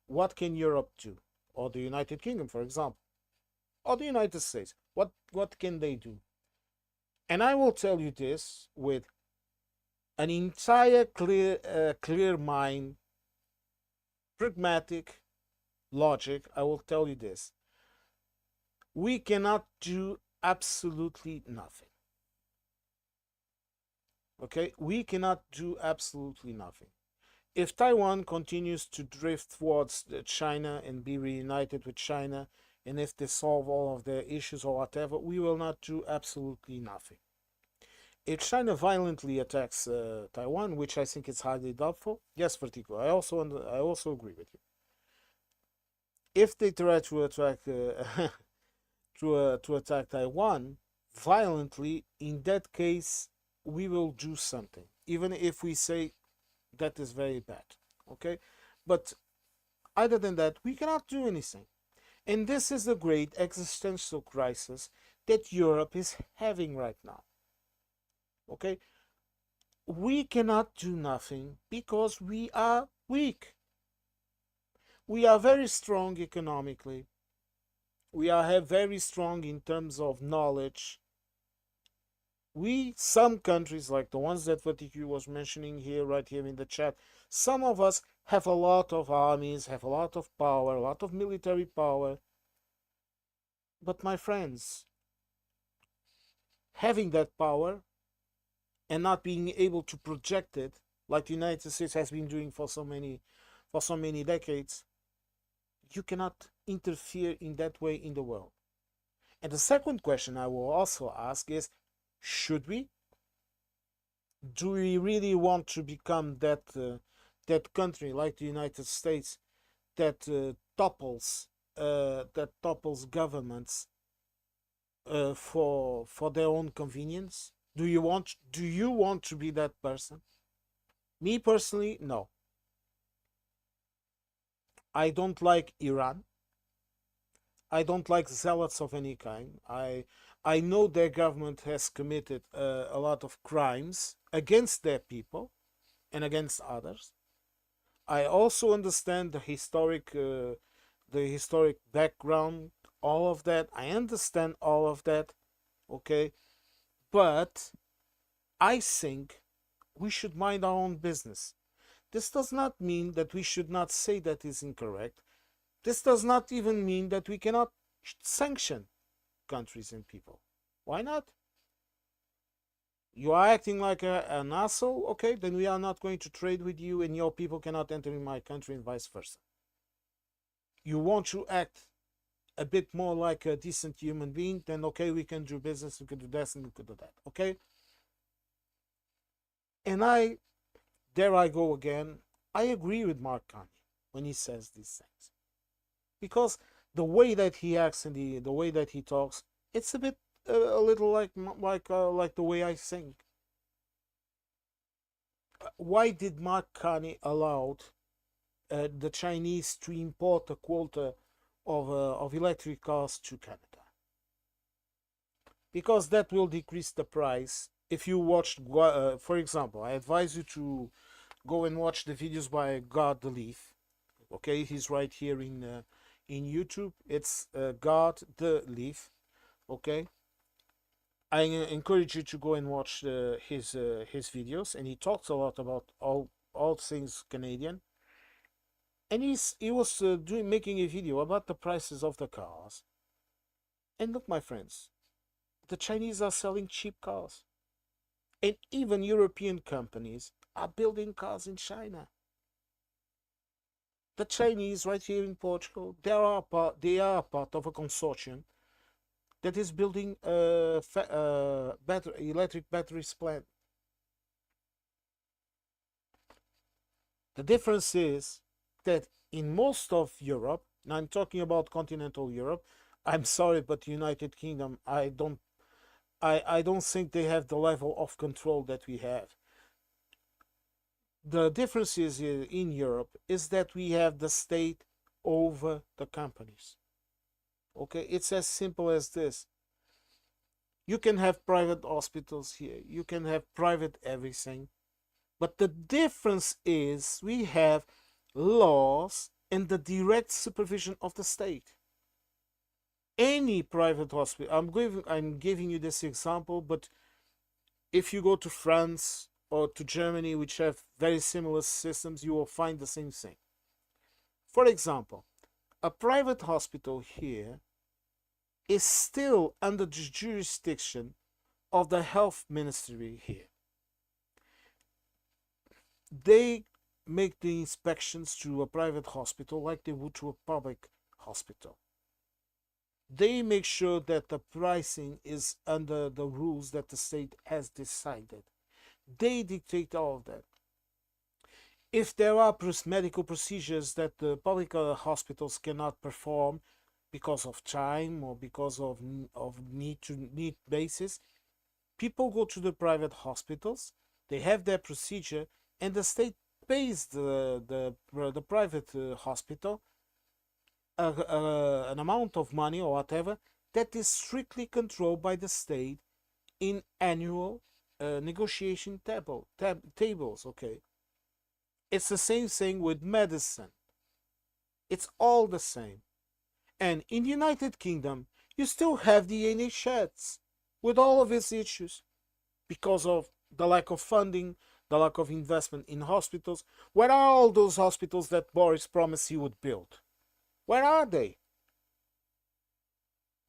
S1: what can Europe do? Or the United Kingdom, for example, or the United States? What can they do? And I will tell you this with an entire clear mind, pragmatic logic. I will tell you this: we cannot do absolutely nothing. Okay, we cannot do absolutely nothing. If Taiwan continues to drift towards China and be reunited with China, and if they solve all of their issues or whatever, we will not do absolutely nothing. If China violently attacks Taiwan, which I think is highly doubtful, yes, Vertigo, I also agree with you. If they try to attack to attack Taiwan violently, in that case, we will do something, even if we say that is very bad. Okay, but other than that, we cannot do anything. And this is the great existential crisis that Europe is having right now. Okay, we cannot do nothing because we are weak. We are very strong economically. We are very strong in terms of knowledge. Some countries, like the ones that Vatiku was mentioning here, right here in the chat, some of us have a lot of armies, have a lot of power, a lot of military power. But my friends, having that power and not being able to project it, like the United States has been doing for so many decades, you cannot interfere in that way in the world. And the second question I will also ask is, should we? Do we really want to become that country like the United States that topples governments for their own convenience? Do you want to be that person? Me personally, no. I don't like Iran. I don't like zealots of any kind. I know their government has committed a lot of crimes against their people and against others. I also understand the historic background, all of that. I understand all of that, okay? But I think we should mind our own business. This does not mean that we should not say that is incorrect. This does not even mean that we cannot sanction countries and people. Why not? You are acting like an asshole, okay, then we are not going to trade with you and your people cannot enter in my country and vice versa. You want to act a bit more like a decent human being, then okay, we can do business, we can do this and we can do that, okay? And there I go again, I agree with Mark Carney when he says these things. Because the way that he acts and the way that he talks, it's a bit a little like the way I think. Why did Mark Carney allow the Chinese to import a quota of electric cars to Canada? Because that will decrease the price. If you watched, for example, I advise you to go and watch the videos by God the Leaf. Okay, he's right here in YouTube. It's God the Leaf. Okay, I encourage you to go and watch his videos, and he talks a lot about all things Canadian. And he was making a video about the prices of the cars. And look, my friends, the Chinese are selling cheap cars, and even European companies are building cars in China. The Chinese, right here in Portugal, they are part of a consortium that is building electric batteries plant. The difference is that in most of Europe, and I'm talking about continental Europe, I'm sorry, but the United Kingdom, I don't think they have the level of control that we have. The difference is in Europe is that we have the state over the companies. Okay, it's as simple as this. You can have private hospitals here. You can have private everything. But the difference is we have laws and the direct supervision of the state. Any private hospital, I'm giving you this example, but if you go to France or to Germany, which have very similar systems, you will find the same thing. For example, a private hospital here is still under the jurisdiction of the health ministry here. They make the inspections to a private hospital like they would to a public hospital. They make sure that the pricing is under the rules that the state has decided. They dictate all of that. If there are medical procedures that the public hospitals cannot perform because of time or because of need basis, people go to the private hospitals. They have their procedure, and the state pays the private hospital an amount of money or whatever that is strictly controlled by the state in annual negotiation tables. Okay, it's the same thing with medicine. It's all the same. And in the United Kingdom, you still have the NHS with all of its issues because of the lack of funding, the lack of investment in hospitals. Where are all those hospitals that Boris promised he would build? Where are they?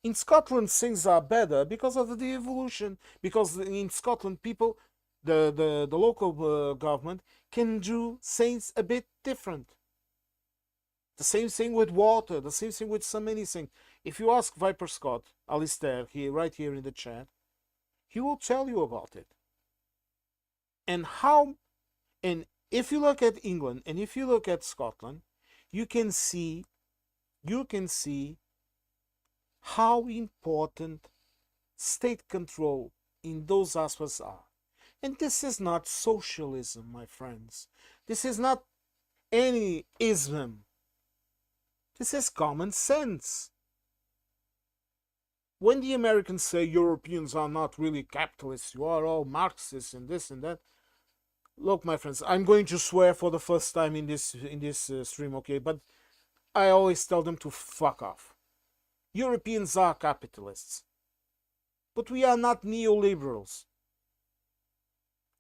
S1: In Scotland, things are better because of the evolution. Because in Scotland, people, the local government can do things a bit different. The same thing with water. The same thing with so many things. If you ask Viper Scott, Alistair, right here in the chat, he will tell you about it. And how, and if you look at England and if you look at Scotland, you can see how important state control in those aspects are. And this is not socialism, my friends. This is not any ism. This is common sense. When the Americans say Europeans are not really capitalists, you are all Marxists and this and that. Look, my friends, I'm going to swear for the first time in this stream, okay? But I always tell them to fuck off. Europeans are capitalists, but we are not neoliberals.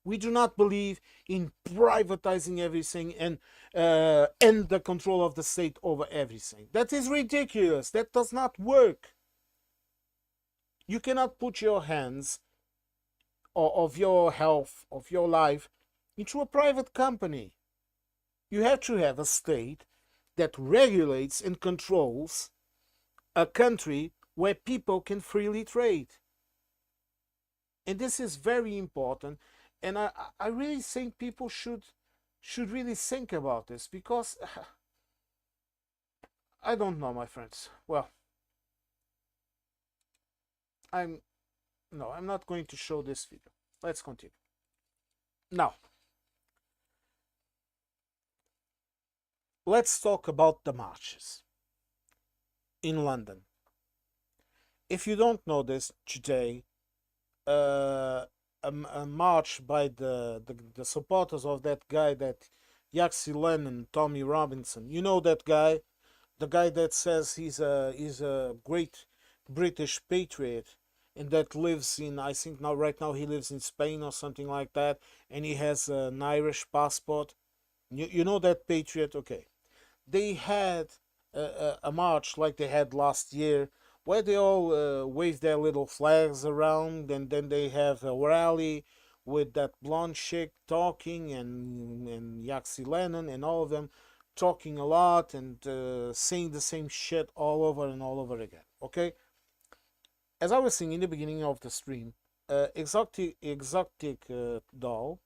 S1: We do not believe in privatizing everything and the control of the state over everything. That is ridiculous. That does not work. You cannot put your hands of your health, of your life, into a private company. You have to have a state that regulates and controls a country where people can freely trade. And this is very important. And I really think people should really think about this, because I don't know, my friends. Well, I'm not going to show this video. Let's continue. Now, let's talk about the marches in London. If you don't know this, today, a march by the supporters of that guy, that Yaxi Lennon, Tommy Robinson. You know that guy, the guy that says he's a great British patriot, and that lives in, I think now right now he lives in Spain or something like that, and he has an Irish passport. You know that patriot, okay? They had a march like they had last year, where they all wave their little flags around, and then they have a rally with that blonde chick talking, and Yaxi Lennon and all of them talking a lot and saying the same shit all over and all over again. Okay, as I was saying in the beginning of the stream, exotic doll.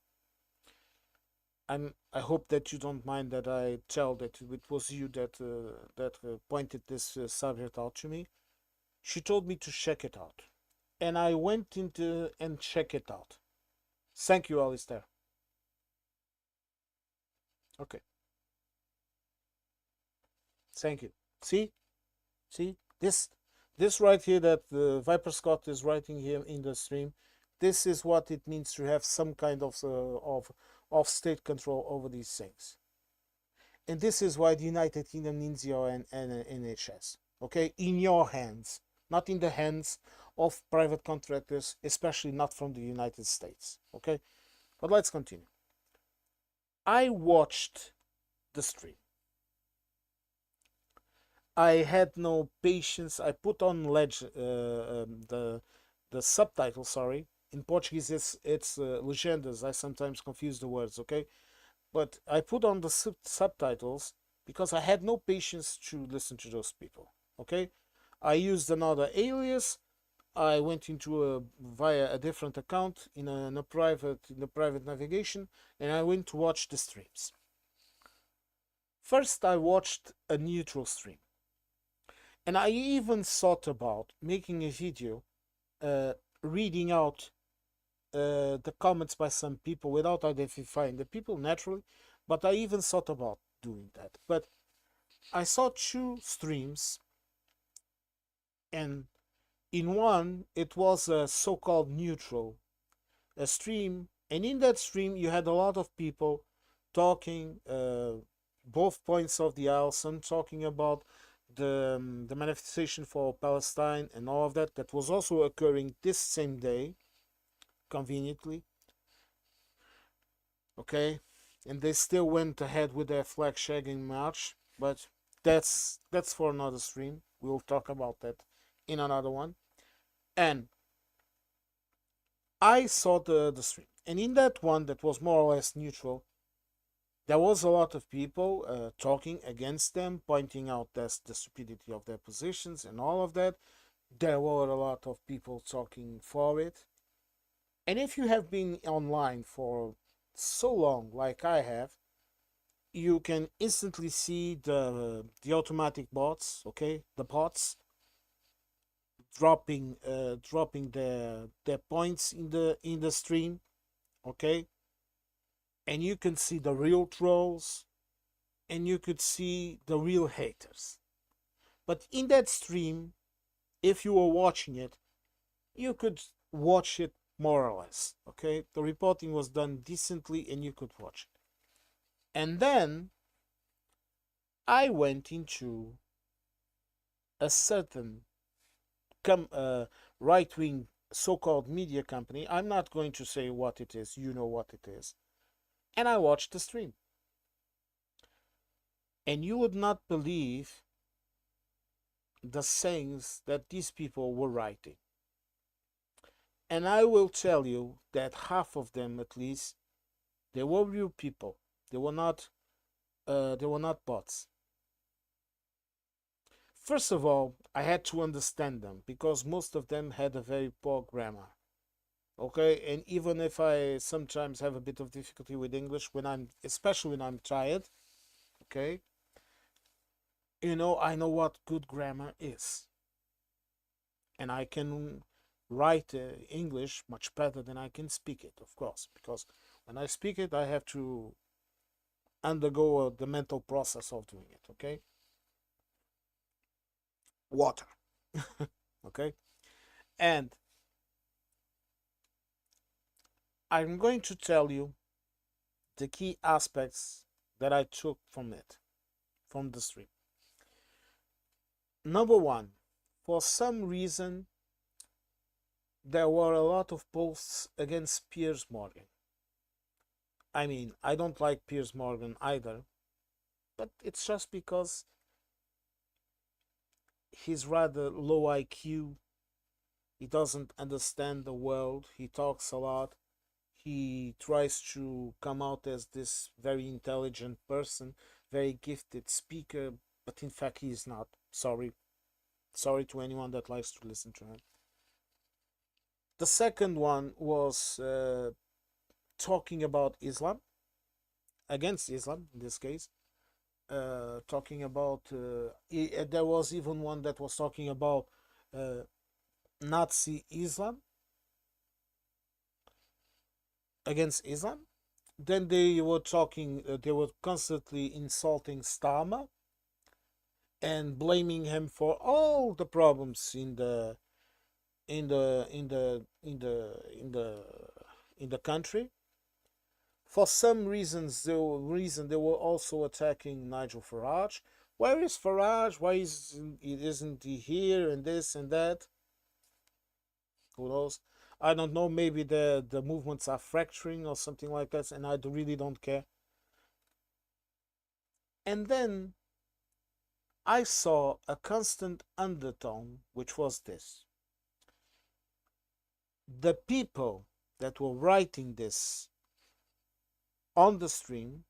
S1: I hope that you don't mind that I tell that it was you that pointed this subject out to me. She told me to check it out, and I went into and check it out. Thank you, Alistair. Okay. Thank you. See, this This right here that Viper Scott is writing here in the stream, this is what it means to have some kind of state control over these things. And this is why the United Kingdom needs your NHS, okay, in your hands, not in the hands of private contractors, especially not from the United States, okay. But let's continue. I watched the stream. I had no patience. I put on the subtitle. Sorry, in Portuguese it's legendas. I sometimes confuse the words. Okay, but I put on the subtitles because I had no patience to listen to those people. Okay, I used another alias. I went into via a different account in a private navigation, and I went to watch the streams. First, I watched a neutral stream. And I even thought about making a video reading out the comments by some people without identifying the people naturally, but I even thought about doing that. But I saw two streams, and in one it was a so-called neutral a stream, and in that stream you had a lot of people talking both points of the aisle, some talking about the manifestation for Palestine and all of that was also occurring this same day, conveniently. Okay, and they still went ahead with their flag shagging march, but that's for another stream. We'll talk about that in another one. And I saw the stream, and in that one that was more or less neutral, there was a lot of people talking against them, pointing out the stupidity of their positions and all of that. There were a lot of people talking for it. And if you have been online for so long, like I have, you can instantly see the automatic bots, okay, the bots dropping their points in the stream, okay, and you can see the real trolls and you could see the real haters. But in that stream, if you were watching it, you could watch it more or less, okay? The reporting was done decently and you could watch it. And then I went into a certain right-wing so-called media company. I'm not going to say what it is, you know what it is. And I watched the stream. And you would not believe the things that these people were writing. And I will tell you that half of them, at least, they were real people. They were not bots. First of all, I had to understand them because most of them had a very poor grammar. Okay, and even if I sometimes have a bit of difficulty with English especially when I'm tired, okay, I know what good grammar is. And I can write English much better than I can speak it, of course, because when I speak it, I have to undergo the mental process of doing it, okay? Water, okay? And I'm going to tell you the key aspects that I took from the stream. Number one, for some reason, there were a lot of posts against Piers Morgan. I mean, I don't like Piers Morgan either, but it's just because he's rather low IQ. He doesn't understand the world. He talks a lot. He tries to come out as this very intelligent person, very gifted speaker, but in fact he is not. Sorry to anyone that likes to listen to him. The second one was talking about Islam, against Islam in this case. Talking about there was even one that was talking about Nazi Islam, against Islam. Then they were constantly insulting Starmer, and blaming him for all the problems in the in the in the in the in the in the country. For some reasons, they were also attacking Nigel Farage. Where is Farage? Why isn't he here? And this and that. Who knows? I don't know. Maybe the movements are fracturing or something like that, and really don't care. And then I saw a constant undertone, which was this: the people that were writing this on the stream,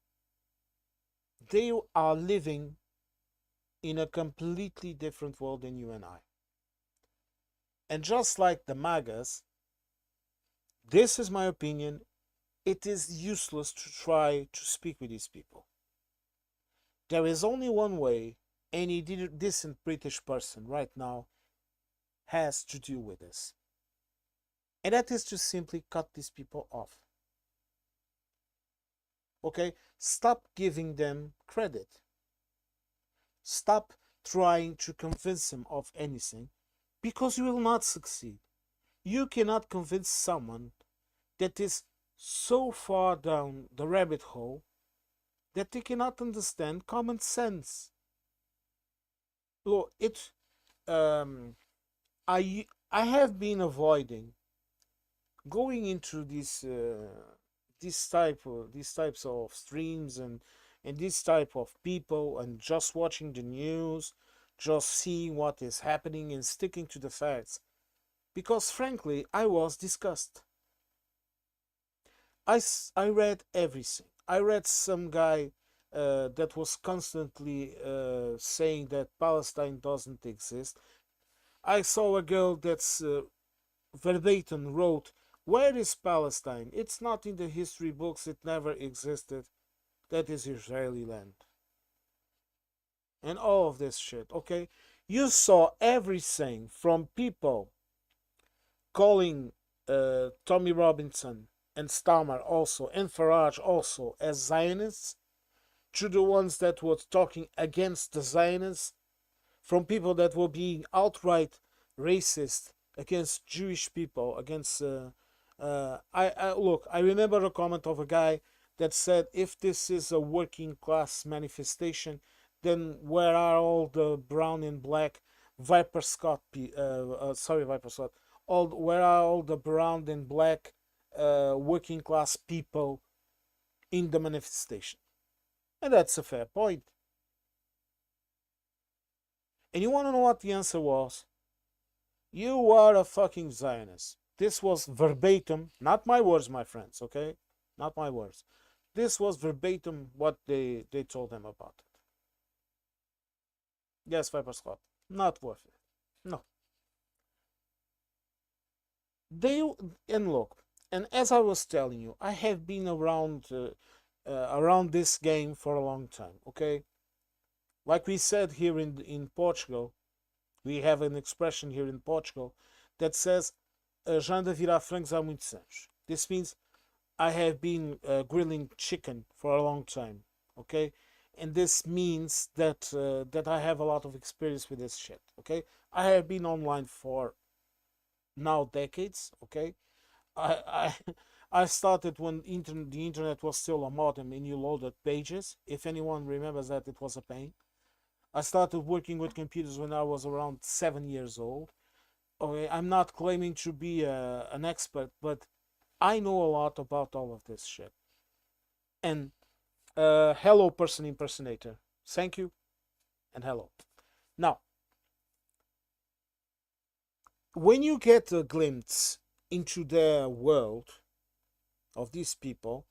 S1: they are living in a completely different world than you and I. And just like the MAGAs, this is my opinion, it is useless to try to speak with these people. There is only one way any decent British person right now has to deal with this. And that is to simply cut these people off. Okay? Stop giving them credit. Stop trying to convince them of anything, because you will not succeed. You cannot convince someone that is so far down the rabbit hole that they cannot understand common sense. Look, I have been avoiding going into these types of streams and this type of people, and just watching the news, just seeing what is happening and sticking to the facts, because frankly I was disgusted. I read everything. I read some guy that was constantly saying that Palestine doesn't exist. I saw a girl that's verbatim wrote, "Where is Palestine? It's not in the history books. It never existed. That is Israeli land." And all of this shit, okay? You saw everything from people calling Tommy Robinson and Stammer also, and Farage also, as Zionists, to the ones that were talking against the Zionists, from people that were being outright racist against Jewish people, against I remember a comment of a guy that said, if this is a working class manifestation, then where are all the brown and black Viper Scott sorry, Viper Scott, where are all the brown and black working class people in the manifestation? And that's a fair point. And you want to know what the answer was? You are a fucking Zionist. This was verbatim, not my words, my friends, okay? Not my words. This was verbatim what they told them about it. Yes, Viper Scott, not worth it. No. And look, and as I was telling you, I have been around this game for a long time, okay? Like we said here in Portugal, we have an expression here in Portugal that says já ando a virar frangos há muitos anos. This means I have been grilling chicken for a long time, okay? And this means that that I have a lot of experience with this shit, okay? I have been online for now decades, okay? I I started when the internet was still a modem and you loaded pages. If anyone remembers that, it was a pain. I started working with computers when I was around 7 years old. Okay, I'm not claiming to be an expert, but I know a lot about all of this shit. And hello, person impersonator. Thank you, and hello. Now, when you get a glimpse into the world of these people,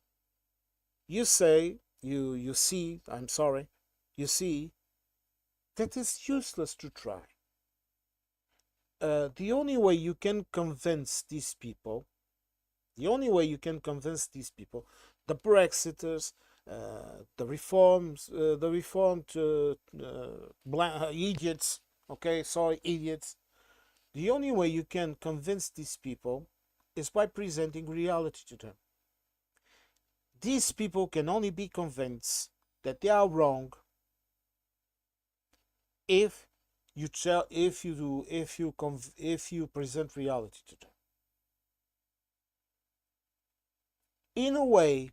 S1: you see, you see that it's useless to try. The only way you can convince these people, the Brexiters, the reformed idiots, okay, sorry, idiots. The only way you can convince these people is by presenting reality to them. These people can only be convinced that they are wrong if you tell, if you do, if you present reality to them. In a way,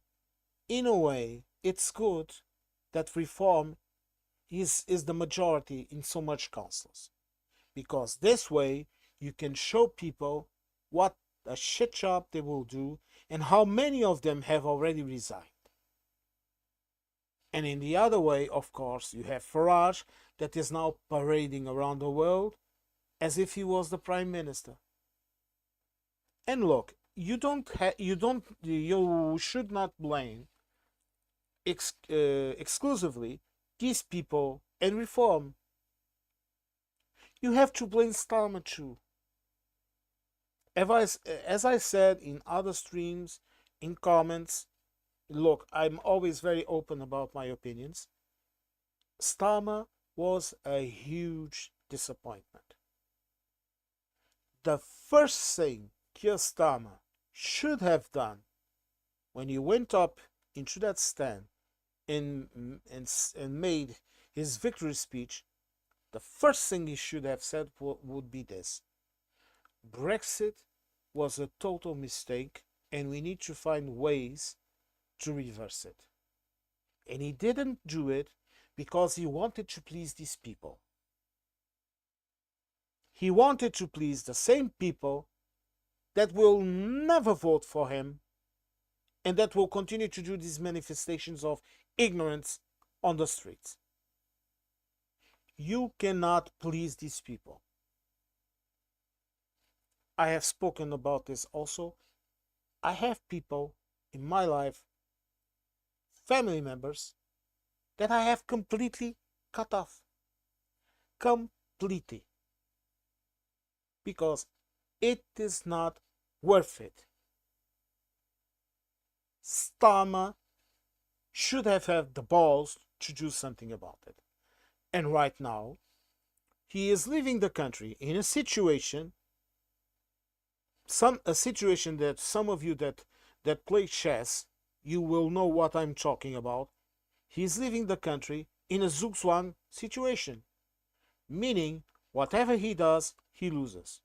S1: it's good that reform is the majority in so much councils, because this way you can show people what a shit job they will do and how many of them have already resigned. And in the other way, of course, you have Farage that is now parading around the world as if he was the prime minister. And look, you should not blame exclusively these people and reform. You have to blame Starmer too. As I said in other streams, in comments, look, I'm always very open about my opinions. Starmer was a huge disappointment. The first thing Keir Starmer should have done when he went up into that stand and made his victory speech, the first thing he should have said would be this: Brexit was a total mistake and we need to find ways to reverse it. And he didn't do it because he wanted to please these people. He wanted to please the same people that will never vote for him and that will continue to do these manifestations of ignorance on the streets. You cannot please these people. I have spoken about this also. I have people in my life, family members, that I have completely cut off. Completely. Because it is not worth it. Starmer should have had the balls to do something about it. And right now, he is leaving the country in a situation that some of you that play chess, you will know what I'm talking about. He's leaving the country in a zugzwang situation, meaning whatever he does, he loses.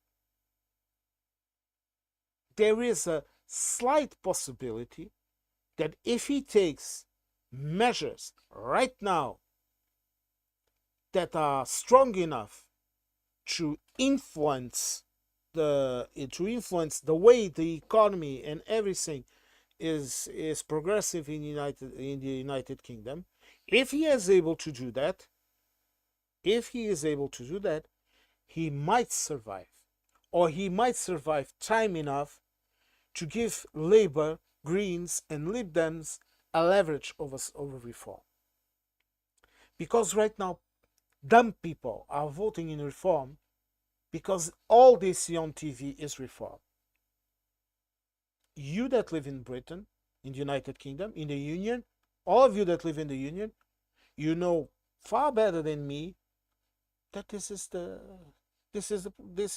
S1: There is a slight possibility that if he takes measures right now that are strong enough to influence the way the economy and everything is progressive in the United Kingdom, if he is able to do that, he might survive, or he might survive time enough to give Labour, Greens, and Lib Dems a leverage over reform. Because right now, dumb people are voting in reform because all they see on TV is reform. You that live in Britain, in the United Kingdom, in the Union, all of you that live in the Union, you know far better than me that this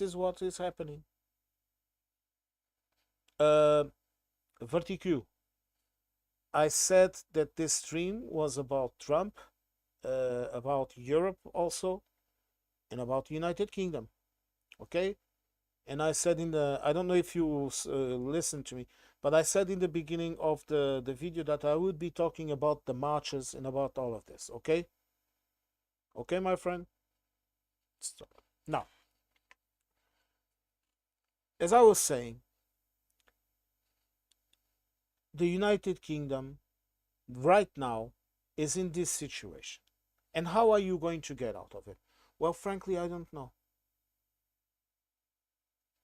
S1: is what is happening. Verticu. I said that this stream was about Trump, about Europe also, and about the United Kingdom. Okay? And I said I don't know if you listened to me, but I said in the beginning of the video that I would be talking about the marches and about all of this. Okay? Okay, my friend? So, now, as I was saying, the United Kingdom right now is in this situation. And how are you going to get out of it? Well, frankly, I don't know.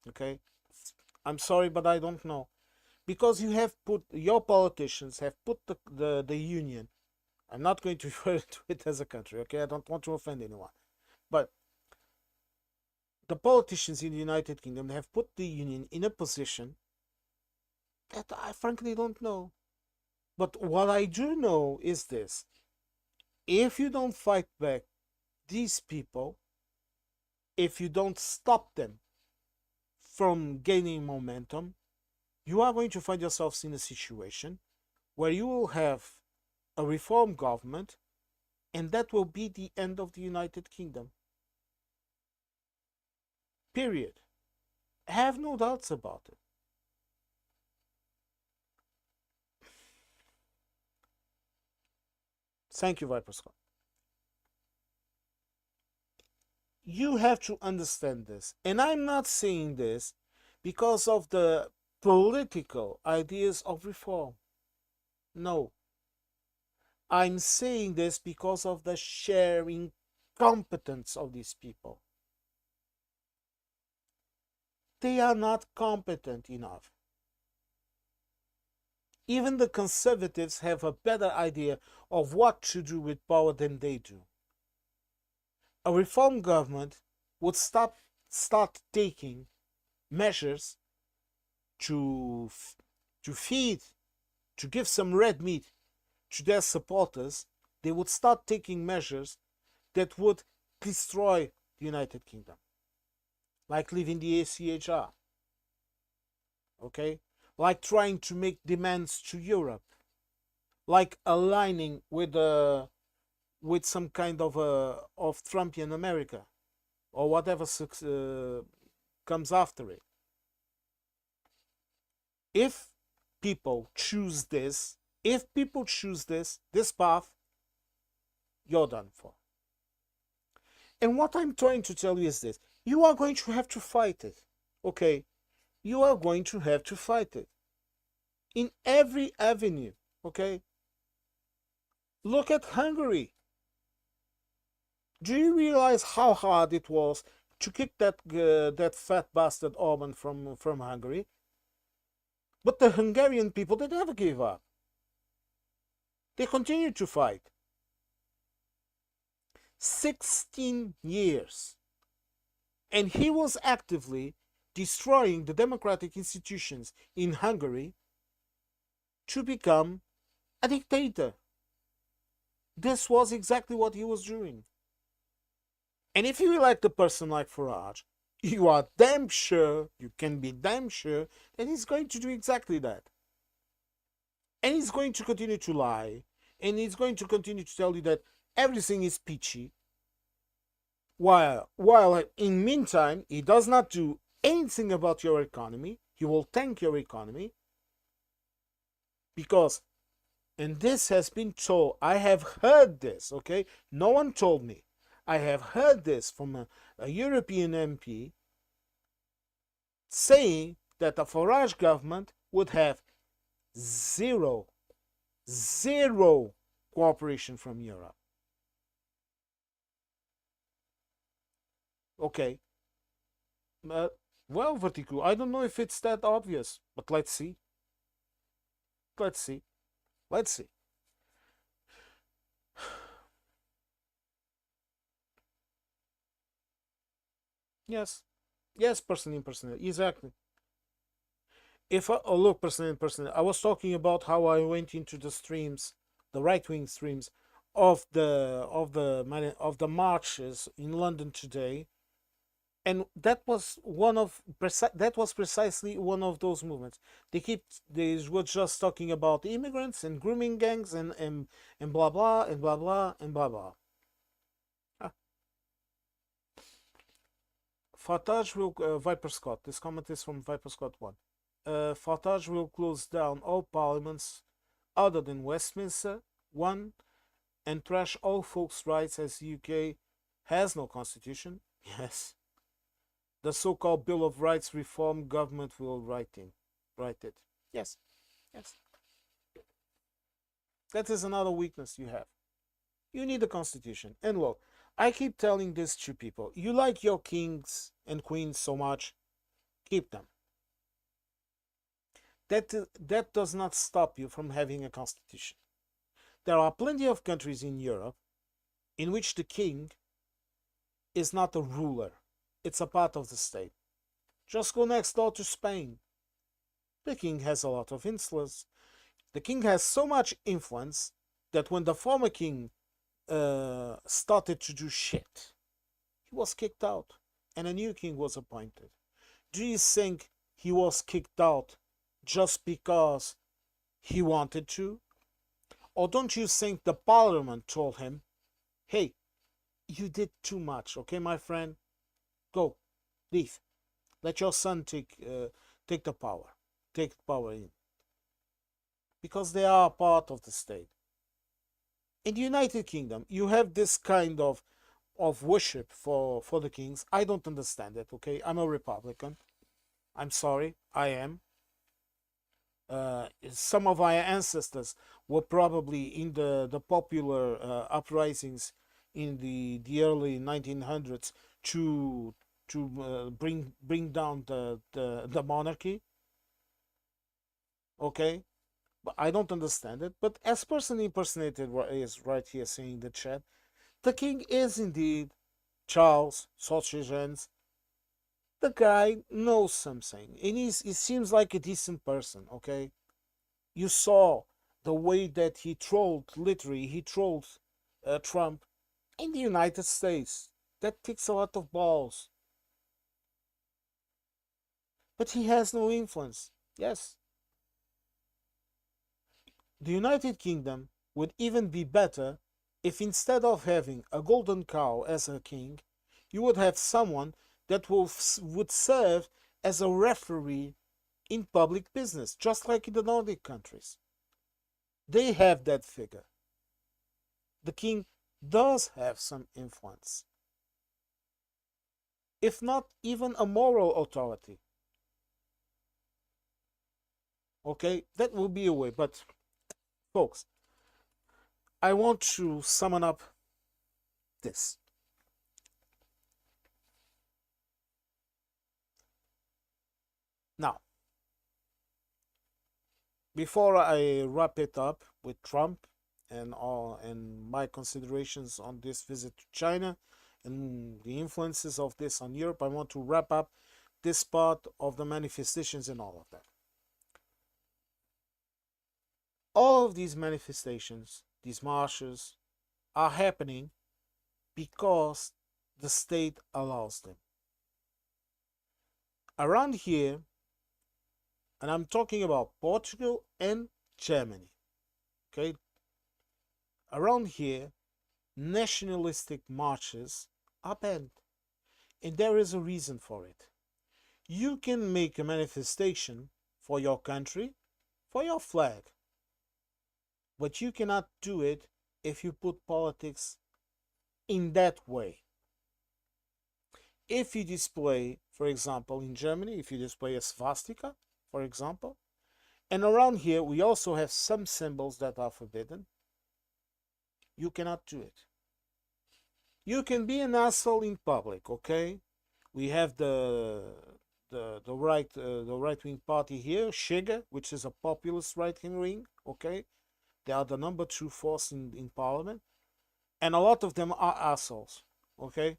S1: Okay? I'm sorry, but I don't know. Because your politicians have put the union. I'm not going to refer to it as a country, okay? I don't want to offend anyone. But the politicians in the United Kingdom have put the union in a position that I frankly don't know. But what I do know is this: if you don't fight back these people, if you don't stop them from gaining momentum, you are going to find yourselves in a situation where you will have a reform government, and that will be the end of the United Kingdom. Period. Have no doubts about it. Thank you, Viper Scott. You have to understand this. And I'm not saying this because of the political ideas of reform. No. I'm saying this because of the sharing competence of these people. They are not competent enough. Even the conservatives have a better idea of what to do with power than they do. A reform government would start taking measures to feed, to give some red meat to their supporters. They would start taking measures that would destroy the United Kingdom, like leaving the ACHR, okay, like trying to make demands to Europe, like aligning with some kind of Trumpian America, or whatever comes after it. If people choose this, this path, you're done for. And what I'm trying to tell you is this: you are going to have to fight it, okay? You are going to have to fight it in every avenue, okay? Look at Hungary. Do you realize how hard it was to kick that fat bastard Orban from Hungary? But the Hungarian people, they never gave up. They continued to fight. 16 years. And he was actively destroying the democratic institutions in Hungary to become a dictator. This was exactly what he was doing. And if you elect a person like Farage, you are damn sure, you can be damn sure, that he's going to do exactly that. And he's going to continue to lie, and he's going to continue to tell you that everything is peachy, while in meantime, he does not do anything about your economy. He will tank your economy, because, and this has been told, I have heard this, okay? No one told me. I have heard this from a European MP saying that the Farage government would have zero cooperation from Europe. Okay. Well, Vertigo, I don't know if it's that obvious, but let's see. Let's see. Let's see. Yes. Yes, person in person. Exactly. If I, oh look, person in person, I was talking about how I went into the streams, the right-wing streams of the marches in London today, and that was precisely one of those movements. They were just talking about immigrants and grooming gangs and blah blah and blah blah and blah blah. Farage will Viper Scott. This comment is from Viper Scott 1. Farage will close down all parliaments other than Westminster 1 and trash all folks' rights as the UK has no constitution. Yes. The so-called Bill of Rights reform government will write it. Yes. Yes. That is another weakness you have. You need a constitution. And look, I keep telling this to people. You like your kings and queens so much, keep them. That does not stop you from having a constitution. There are plenty of countries in Europe in which the king is not a ruler. It's a part of the state. Just go next door to Spain. The king has a lot of influence. The king has so much influence that when the former king started to do shit, he was kicked out and a new king was appointed. Do you think he was kicked out just because he wanted to? Or don't you think the parliament told him, hey, you did too much, okay, my friend? Go, leave. Let your son take the power, take power in, because they are part of the state. In the United Kingdom, you have this kind of worship for the kings. I don't understand it. Okay, I'm a Republican. I'm sorry, I am. Some of our ancestors were probably in the popular uprisings in the early 1900s to bring down the monarchy. Okay, but I don't understand it. But as person impersonated is right here saying in the chat, the king is indeed Charles Sausages. The guy knows something, and he seems like a decent person. Okay, you saw the way that he trolled, literally, he trolled Trump in the United States. That takes a lot of balls. But he has no influence. Yes. The United Kingdom would even be better if instead of having a golden cow as a king, you would have someone that would serve as a referee in public business, just like in the Nordic countries. They have that figure. The king does have some influence, if not even a moral authority. Okay, that will be a way. But, folks, I want to summon up this. Now, before I wrap it up with Trump and my considerations on this visit to China and the influences of this on Europe, I want to wrap up this part of the manifestations and all of that. All of these manifestations, these marches, are happening because the state allows them. Around here, and I'm talking about Portugal and Germany, okay? Around here, nationalistic marches are banned. And there is a reason for it. You can make a manifestation for your country, for your flag, but you cannot do it if you put politics in that way. If you display, for example, in Germany, if you display a swastika, for example, and around here we also have some symbols that are forbidden, you cannot do it. You can be an asshole in public, okay? We have the right wing party here, Chega, which is a populist right wing, okay? They are the number 2 force in parliament, and a lot of them are assholes, okay?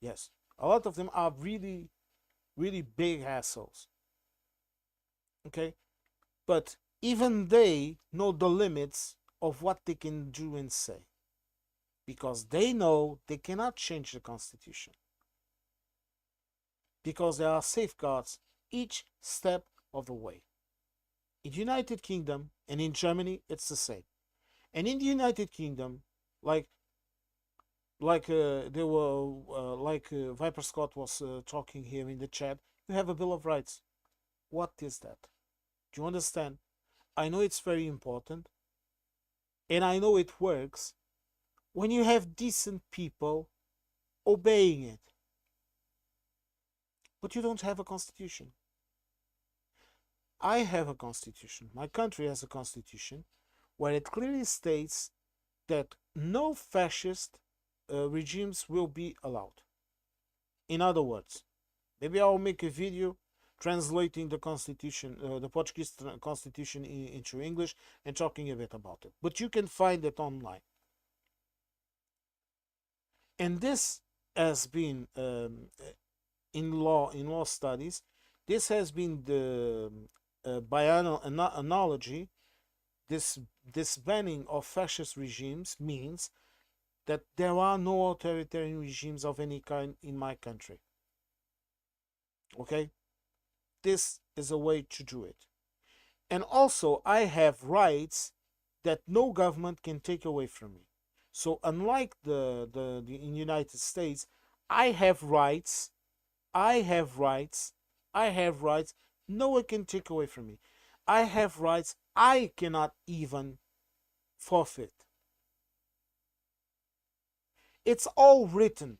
S1: Yes, a lot of them are really, really big assholes, okay? But even they know the limits of what they can do and say, because they know they cannot change the constitution, because there are safeguards each step of the way. In the United Kingdom and in Germany, it's the same. And in the United Kingdom, like Viper Scott was talking here in the chat, you have a Bill of Rights. What is that? Do you understand? I know it's very important, and I know it works when you have decent people obeying it. But you don't have a constitution. I have a constitution. My country has a constitution where it clearly states that no fascist regimes will be allowed. In other words, maybe I'll make a video translating the constitution, the Portuguese constitution into English and talking a bit about it. But you can find it online. And this has been in law studies. This has been the by analogy. This banning of fascist regimes means that there are no authoritarian regimes of any kind in my country. Okay, this is a way to do it. And also, I have rights that no government can take away from me. So unlike the in United States, I have rights I have rights no one can take away from me. I have rights I cannot even forfeit. It's all written.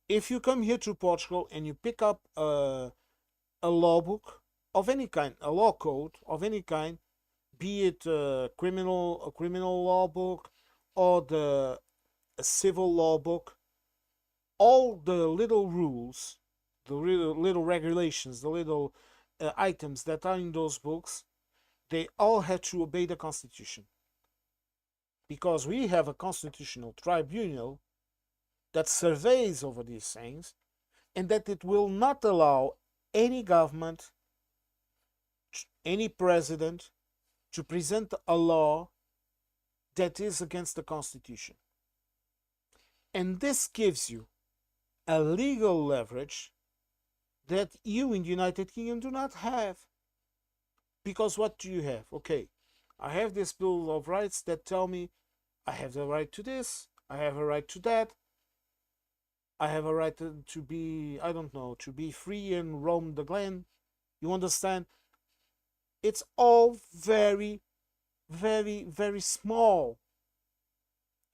S1: If you come here to Portugal and you pick up a law book of any kind, a law code of any kind, be it a criminal law book or a civil law book, all the little rules, the little regulations, the little items that are in those books, they all have to obey the Constitution. Because we have a constitutional tribunal that surveys over these things, and that it will not allow any government, any president, to present a law that is against the Constitution. And this gives you a legal leverage that you in the United Kingdom do not have. Because what do you have? Okay, I have this Bill of Rights that tell me I have the right to this, I have a right to that, I have a right to be, I don't know, to be free and roam the glen. You understand? It's all very, very, very small.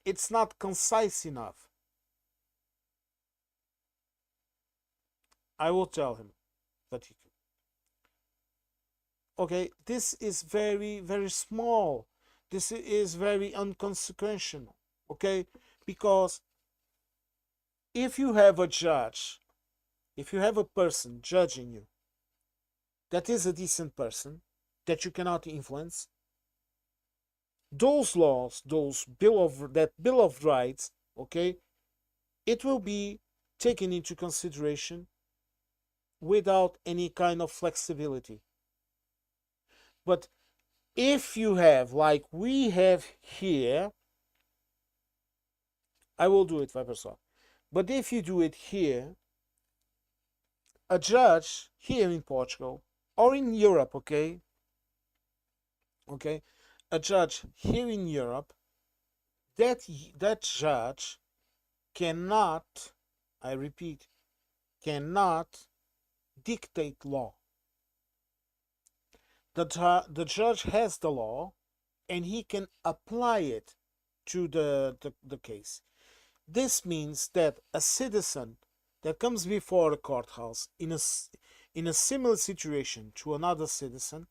S1: It's not concise enough. I will tell him that he could. Okay, this is very, very small. This is very inconsequential. Okay, because if you have a judge, if you have a person judging you that is a decent person that you cannot influence, those laws, that Bill of Rights, okay, it will be taken into consideration without any kind of flexibility. But if you have, like we have here, I will do it, Vipersoft. But if you do it here, a judge here in Portugal or in Europe, okay, a judge here in Europe, that judge cannot, I repeat, cannot dictate law. The judge has the law and he can apply it to the case. This means that a citizen that comes before a courthouse in a similar situation to another citizen,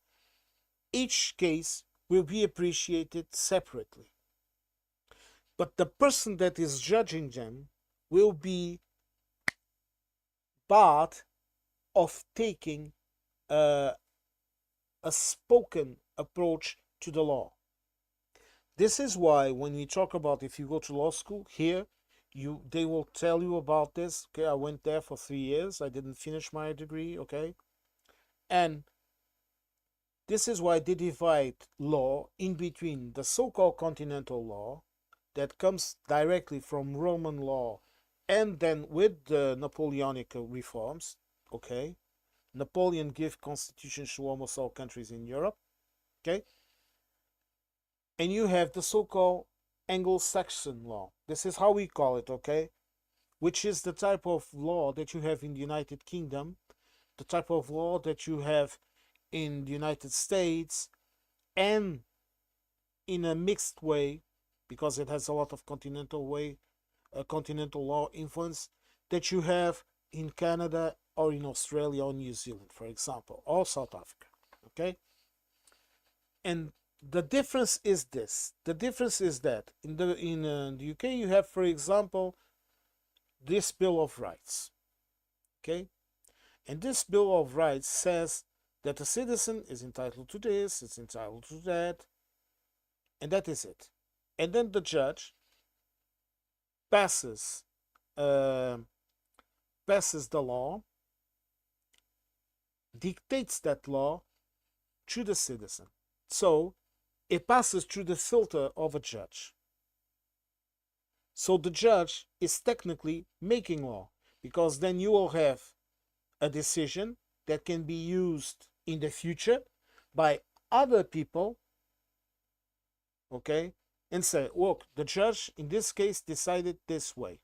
S1: each case will be appreciated separately. But the person that is judging them will be barred of taking a spoken approach to the law. This is why when we talk about if you go to law school here, they will tell you about this. Okay, I went there for 3 years. I didn't finish my degree. Okay, and this is why they divide law in between the so-called continental law that comes directly from Roman law, and then with the Napoleonic reforms. Okay, Napoleon gave constitutions to almost all countries in Europe. Okay, and you have the so-called Anglo-Saxon law. This is how we call it, okay? Which is the type of law that you have in the United Kingdom, the type of law that you have in the United States, and in a mixed way, because it has a lot of continental law influence, that you have in Canada or in Australia or New Zealand, for example, or South Africa, okay? And the difference is this. The difference is that in the UK you have, for example, this Bill of Rights. Okay? And this Bill of Rights says that a citizen is entitled to this, it's entitled to that, and that is it. And then the judge passes the law, dictates that law to the citizen. So it passes through the filter of a judge. So the judge is technically making law, because then you will have a decision that can be used in the future by other people, okay, and say, look, the judge in this case decided this way.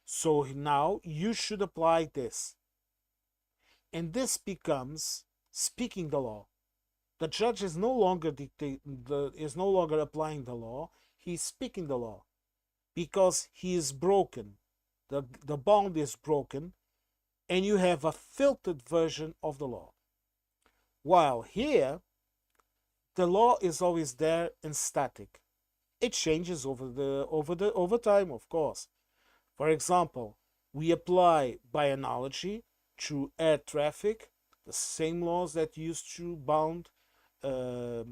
S1: So now you should apply this. And this becomes speaking the law. The judge is no longer is no longer applying the law. He's speaking the law because he is broken. The bond is broken, and you have a filtered version of the law. While here, the law is always there and static. It changes over time, of course. For example, we apply by analogy to air traffic the same laws that used to bound uh,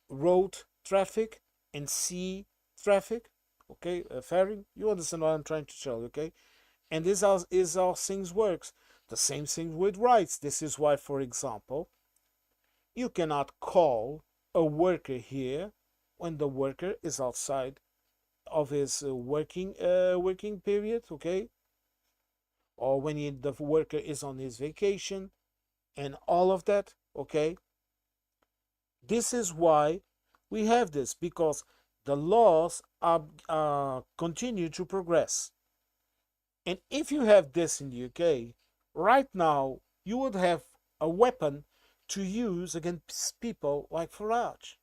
S1: road traffic and sea traffic. Okay, ferry. You understand what I'm trying to tell you, okay? And this is how things works. The same thing with rights. This is why, for example, you cannot call a worker here when the worker is outside of his working period, okay? Or when the worker is on his vacation and all of that, okay? This is why we have this, because the laws continue to progress. And if you have this in the UK, right now you would have a weapon to use against people like Farage.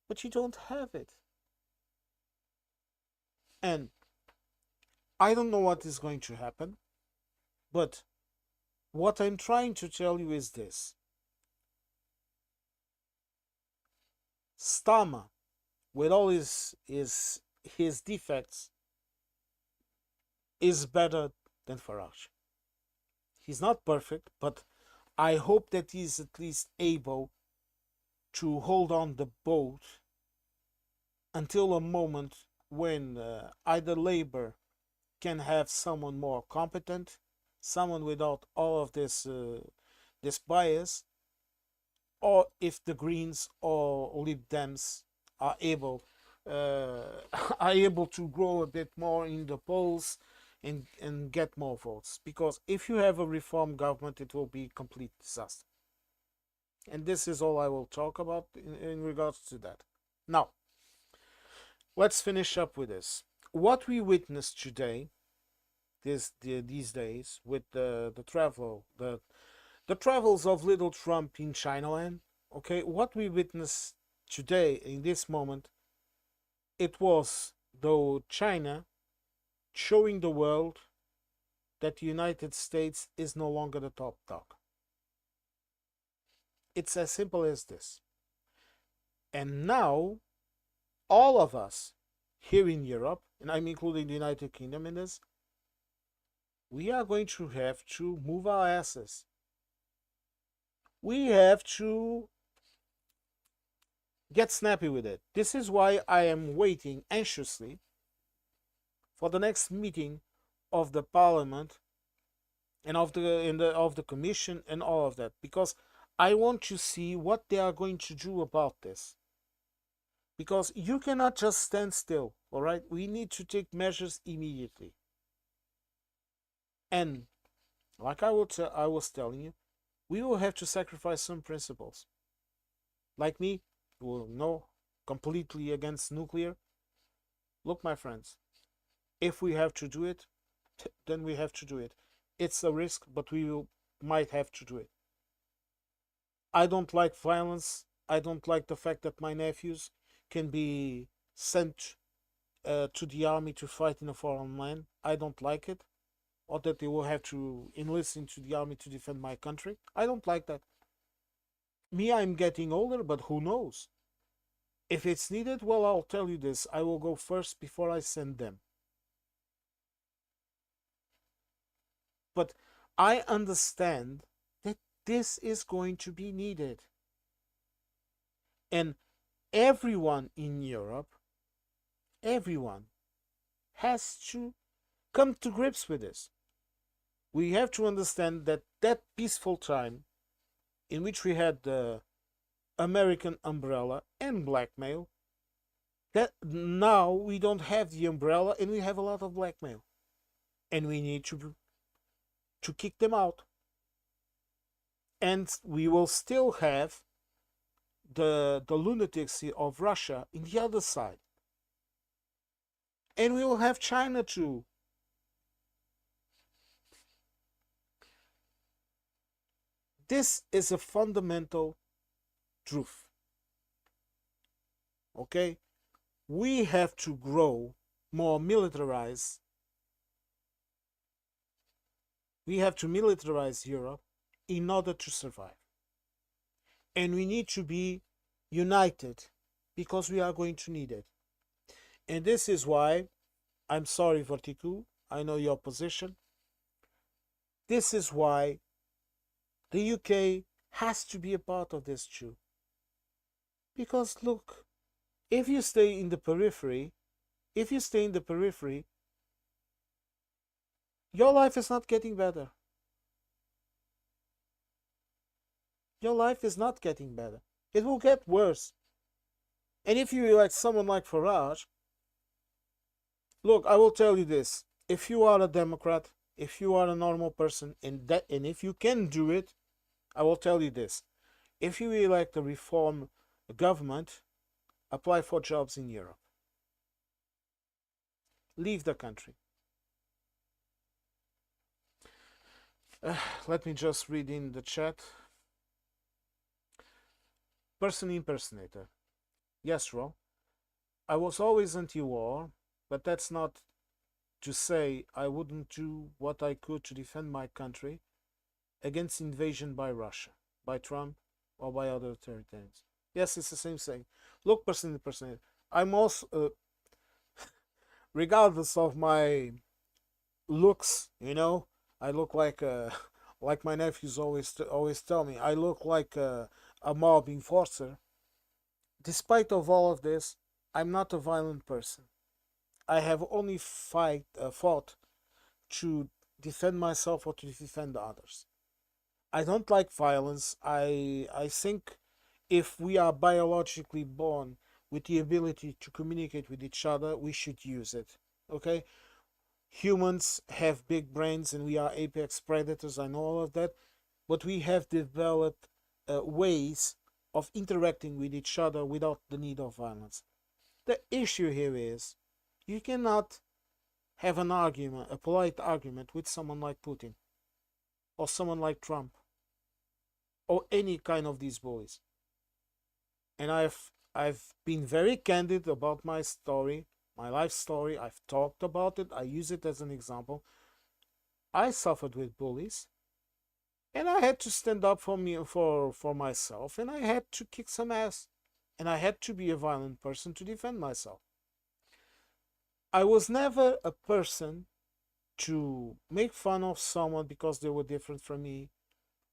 S1: But you don't have it. And I don't know what is going to happen, but what I'm trying to tell you is this. Stama, with all his defects, is better than Farage. He's not perfect, but I hope that he's at least able to hold on the boat until a moment when either Labour can have someone more competent, someone without all of this bias, or if the Greens or Lib Dems are able are able to grow a bit more in the polls and get more votes. Because if you have a reform government, it will be a complete disaster. And this is all I will talk about in regards to that. Now, let's finish up with this. What we witnessed today, these days, with the travels of little Trump in Chinaland, okay, what we witnessed today in this moment, it was though China showing the world that the United States is no longer the top dog. It's as simple as this. And now, all of us here in Europe, and I'm including the United Kingdom in this, we are going to have to move our asses. We have to get snappy with it. This is why I am waiting anxiously for the next meeting of the Parliament and of the Commission and all of that, because I want to see what they are going to do about this. Because you cannot just stand still, all right? We need to take measures immediately. And like I was telling you, we will have to sacrifice some principles. Like me, who will know completely against nuclear. Look, my friends, if we have to do it, then we have to do it. It's a risk, but might have to do it. I don't like violence. I don't like the fact that my nephews can be sent to the army to fight in a foreign land. I don't like it. Or that they will have to enlist into the army to defend my country. I don't like that. Me, I'm getting older, but who knows? If it's needed, well, I'll tell you this. I will go first before I send them. But I understand that this is going to be needed. And everyone in Europe, everyone has to come to grips with this. We have to understand that that peaceful time in which we had the American umbrella and blackmail, that now we don't have the umbrella and we have a lot of blackmail. And we need to kick them out. And we will still have the lunatics of Russia in the other side. And we will have China too. This is a fundamental truth. Okay? We have to grow more militarized. We have to militarize Europe in order to survive. And we need to be united because we are going to need it. And this is why, I'm sorry, Verticu, I know your position. This is why the UK has to be a part of this too. Because look, if you stay in the periphery, your life is not getting better. Your life is not getting better. It will get worse. And if you elect someone like Farage, look, I will tell you this. If you are a Democrat, if you are a normal person, and if you can do it, I will tell you this. If you elect a reform government, apply for jobs in Europe. Leave the country. Let me just read in the chat. Person impersonator. Yes, Ro. I was always anti-war, but that's not to say I wouldn't do what I could to defend my country against invasion by Russia, by Trump, or by other authoritarians. Yes, it's the same thing. Look, person impersonator. I'm also, regardless of my looks, I look like like my nephews always tell me, I look like a mob enforcer. Despite of all of this, I'm not a violent person. I have only fought to defend myself or to defend others. I don't like violence. I think if we are biologically born with the ability to communicate with each other, we should use it. Okay? Humans have big brains and we are apex predators, I know all of that, but we have developed ways of interacting with each other without the need of violence. The issue here is you cannot have an argument, a polite argument with someone like Putin or someone like Trump or any kind of these bullies. And I've been very candid about my story, my life story. I've talked about it. I use it as an example. I suffered with bullies, and I had to stand up for myself, and I had to kick some ass, and I had to be a violent person to defend myself. I was never a person to make fun of someone because they were different from me,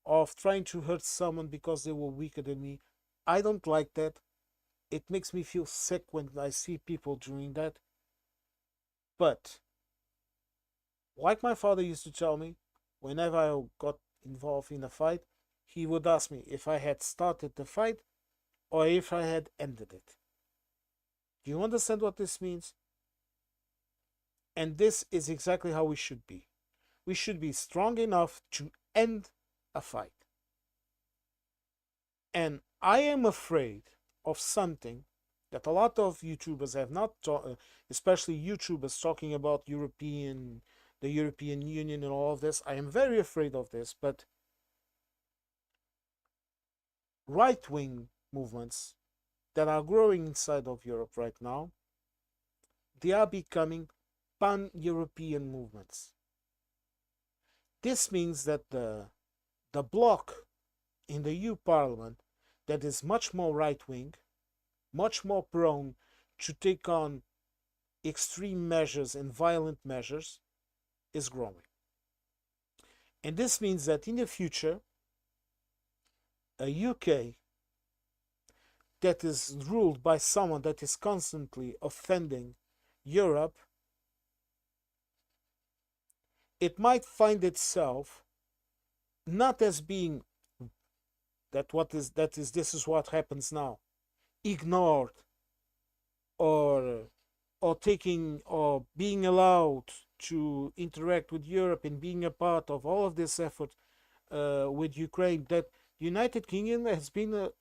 S1: of trying to hurt someone because they were weaker than me. I don't like that. It makes me feel sick when I see people doing that. But, like my father used to tell me, whenever I got involved in a fight, he would ask me if I had started the fight or if I had ended it. Do you understand what this means? And this is exactly how we should be. We should be strong enough to end a fight. And I am afraid of something that a lot of YouTubers have not especially YouTubers talking about the European Union and all of this. I am very afraid of this, but right-wing movements that are growing inside of Europe right now, they are becoming pan-European movements. This means that the bloc in the EU Parliament that is much more right-wing, much more prone to take on extreme measures and violent measures, is growing. And this means that in the future, a UK that is ruled by someone that is constantly offending Europe, it might find itself not as being this is what happens now, ignored or taking or being allowed to interact with Europe and being a part of all of this effort with Ukraine. That the United Kingdom has been a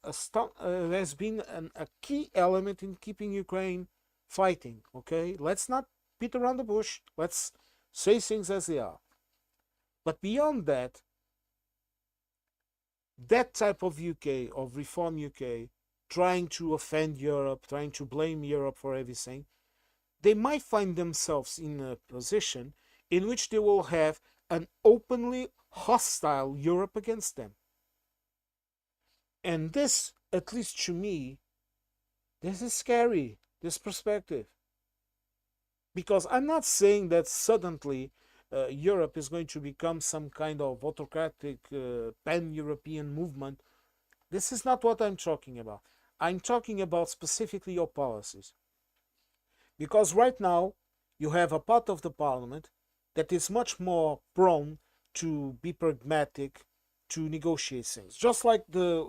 S1: key element in keeping Ukraine fighting. Okay, let's not beat around the bush. Let's say things as they are. But beyond that, that type of UK, of reform UK, trying to offend Europe, trying to blame Europe for everything, they might find themselves in a position in which they will have an openly hostile Europe against them. And this, at least to me, this is scary, this perspective. Because I'm not saying that suddenly Europe is going to become some kind of autocratic pan-European movement. This is not what I'm talking about. I'm talking about specifically your policies. Because right now, you have a part of the parliament that is much more prone to be pragmatic, to negotiate things, just like the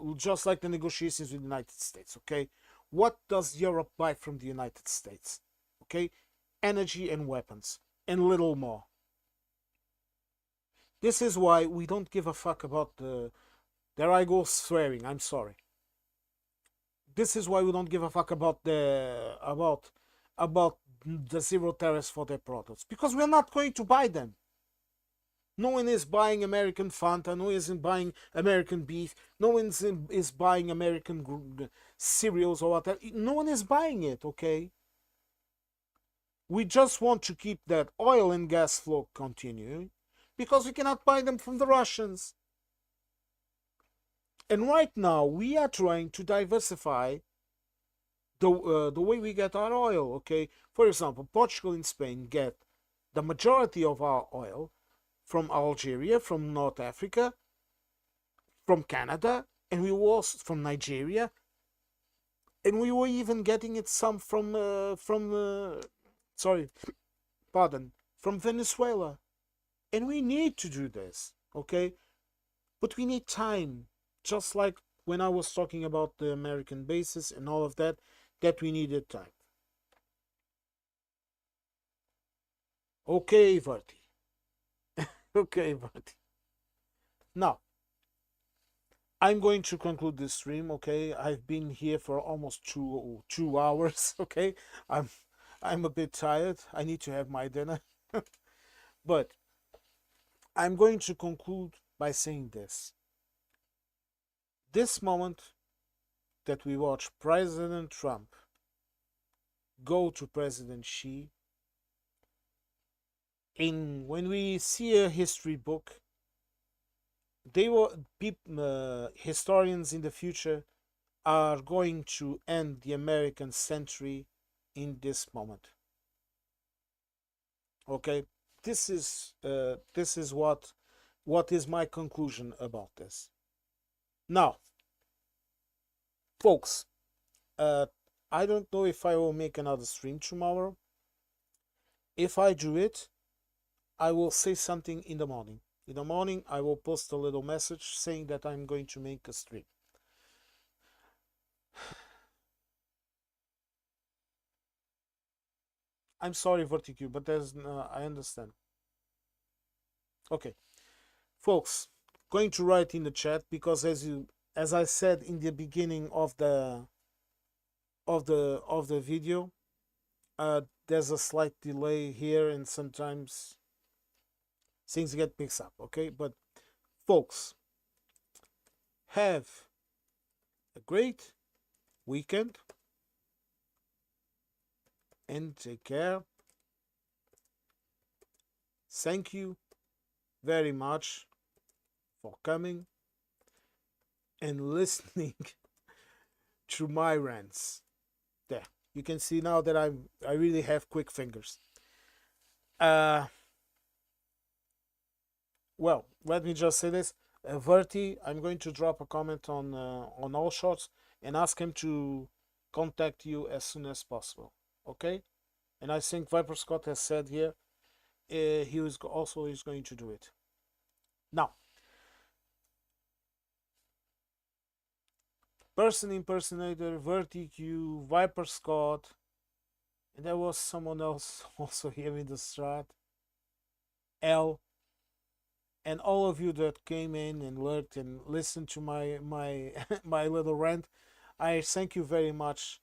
S1: negotiations with the United States. Okay, what does Europe buy from the United States? Okay, energy and weapons, and little more. This is why we don't give a fuck about the. There I go swearing. I'm sorry. This is why we don't give a fuck about the zero tariffs for their products, because we're not going to buy them. No one is buying American Fanta. No one is buying American beef. No one is buying American cereals or whatever. No one is buying it, okay? We just want to keep that oil and gas flow continuing because we cannot buy them from the Russians. And right now, we are trying to diversify the way we get our oil, okay? For example, Portugal and Spain get the majority of our oil from Algeria, from North Africa, from Canada, and we were also from Nigeria, and we were even getting it some from Venezuela. And we need to do this, okay? But we need time, just like when I was talking about the American bases and all of that we needed time. Okay, Verti. Okay, Verti. Now, I'm going to conclude this stream, okay? I've been here for almost two hours, okay? I'm a bit tired. I need to have my dinner. But I'm going to conclude by saying this. This moment that we watch President Trump go to President Xi, when we see a history book, historians in the future are going to end the American century in this moment. Okay, this is what is my conclusion about this. Now, folks, I don't know if I will make another stream tomorrow. If I do it, I will say something in the morning. In the morning, I will post a little message saying that I'm going to make a stream. I'm sorry, Verticu, but I understand. Okay, folks, going to write in the chat because as I said in the beginning of the video, there's a slight delay here and sometimes things get mixed up, okay? But folks, have a great weekend and take care. Thank you very much for coming and listening to my rants. There, you can see now that I really have quick fingers. Well, let me just say this. Verti, I'm going to drop a comment on all shots and ask him to contact you as soon as possible. Okay? And I think Viper Scott has said here he is going to do it. Now, Person Impersonator, VertiQ, Viper Scott, and there was someone else also here in the strat, L, and all of you that came in and lurked and listened to my my little rant. I thank you very much.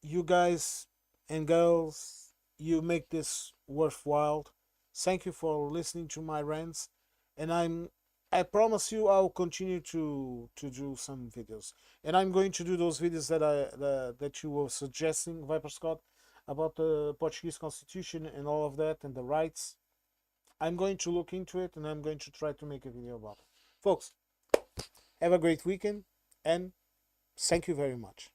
S1: You guys and girls, you make this worthwhile. Thank you for listening to my rants, and I'm I promise you I'll continue to do some videos, and I'm going to do those videos that you were suggesting, Viper Scott, about the Portuguese constitution and all of that and the rights. I'm going to look into it, and I'm going to try to make a video about it. Folks, have a great weekend, and thank you very much.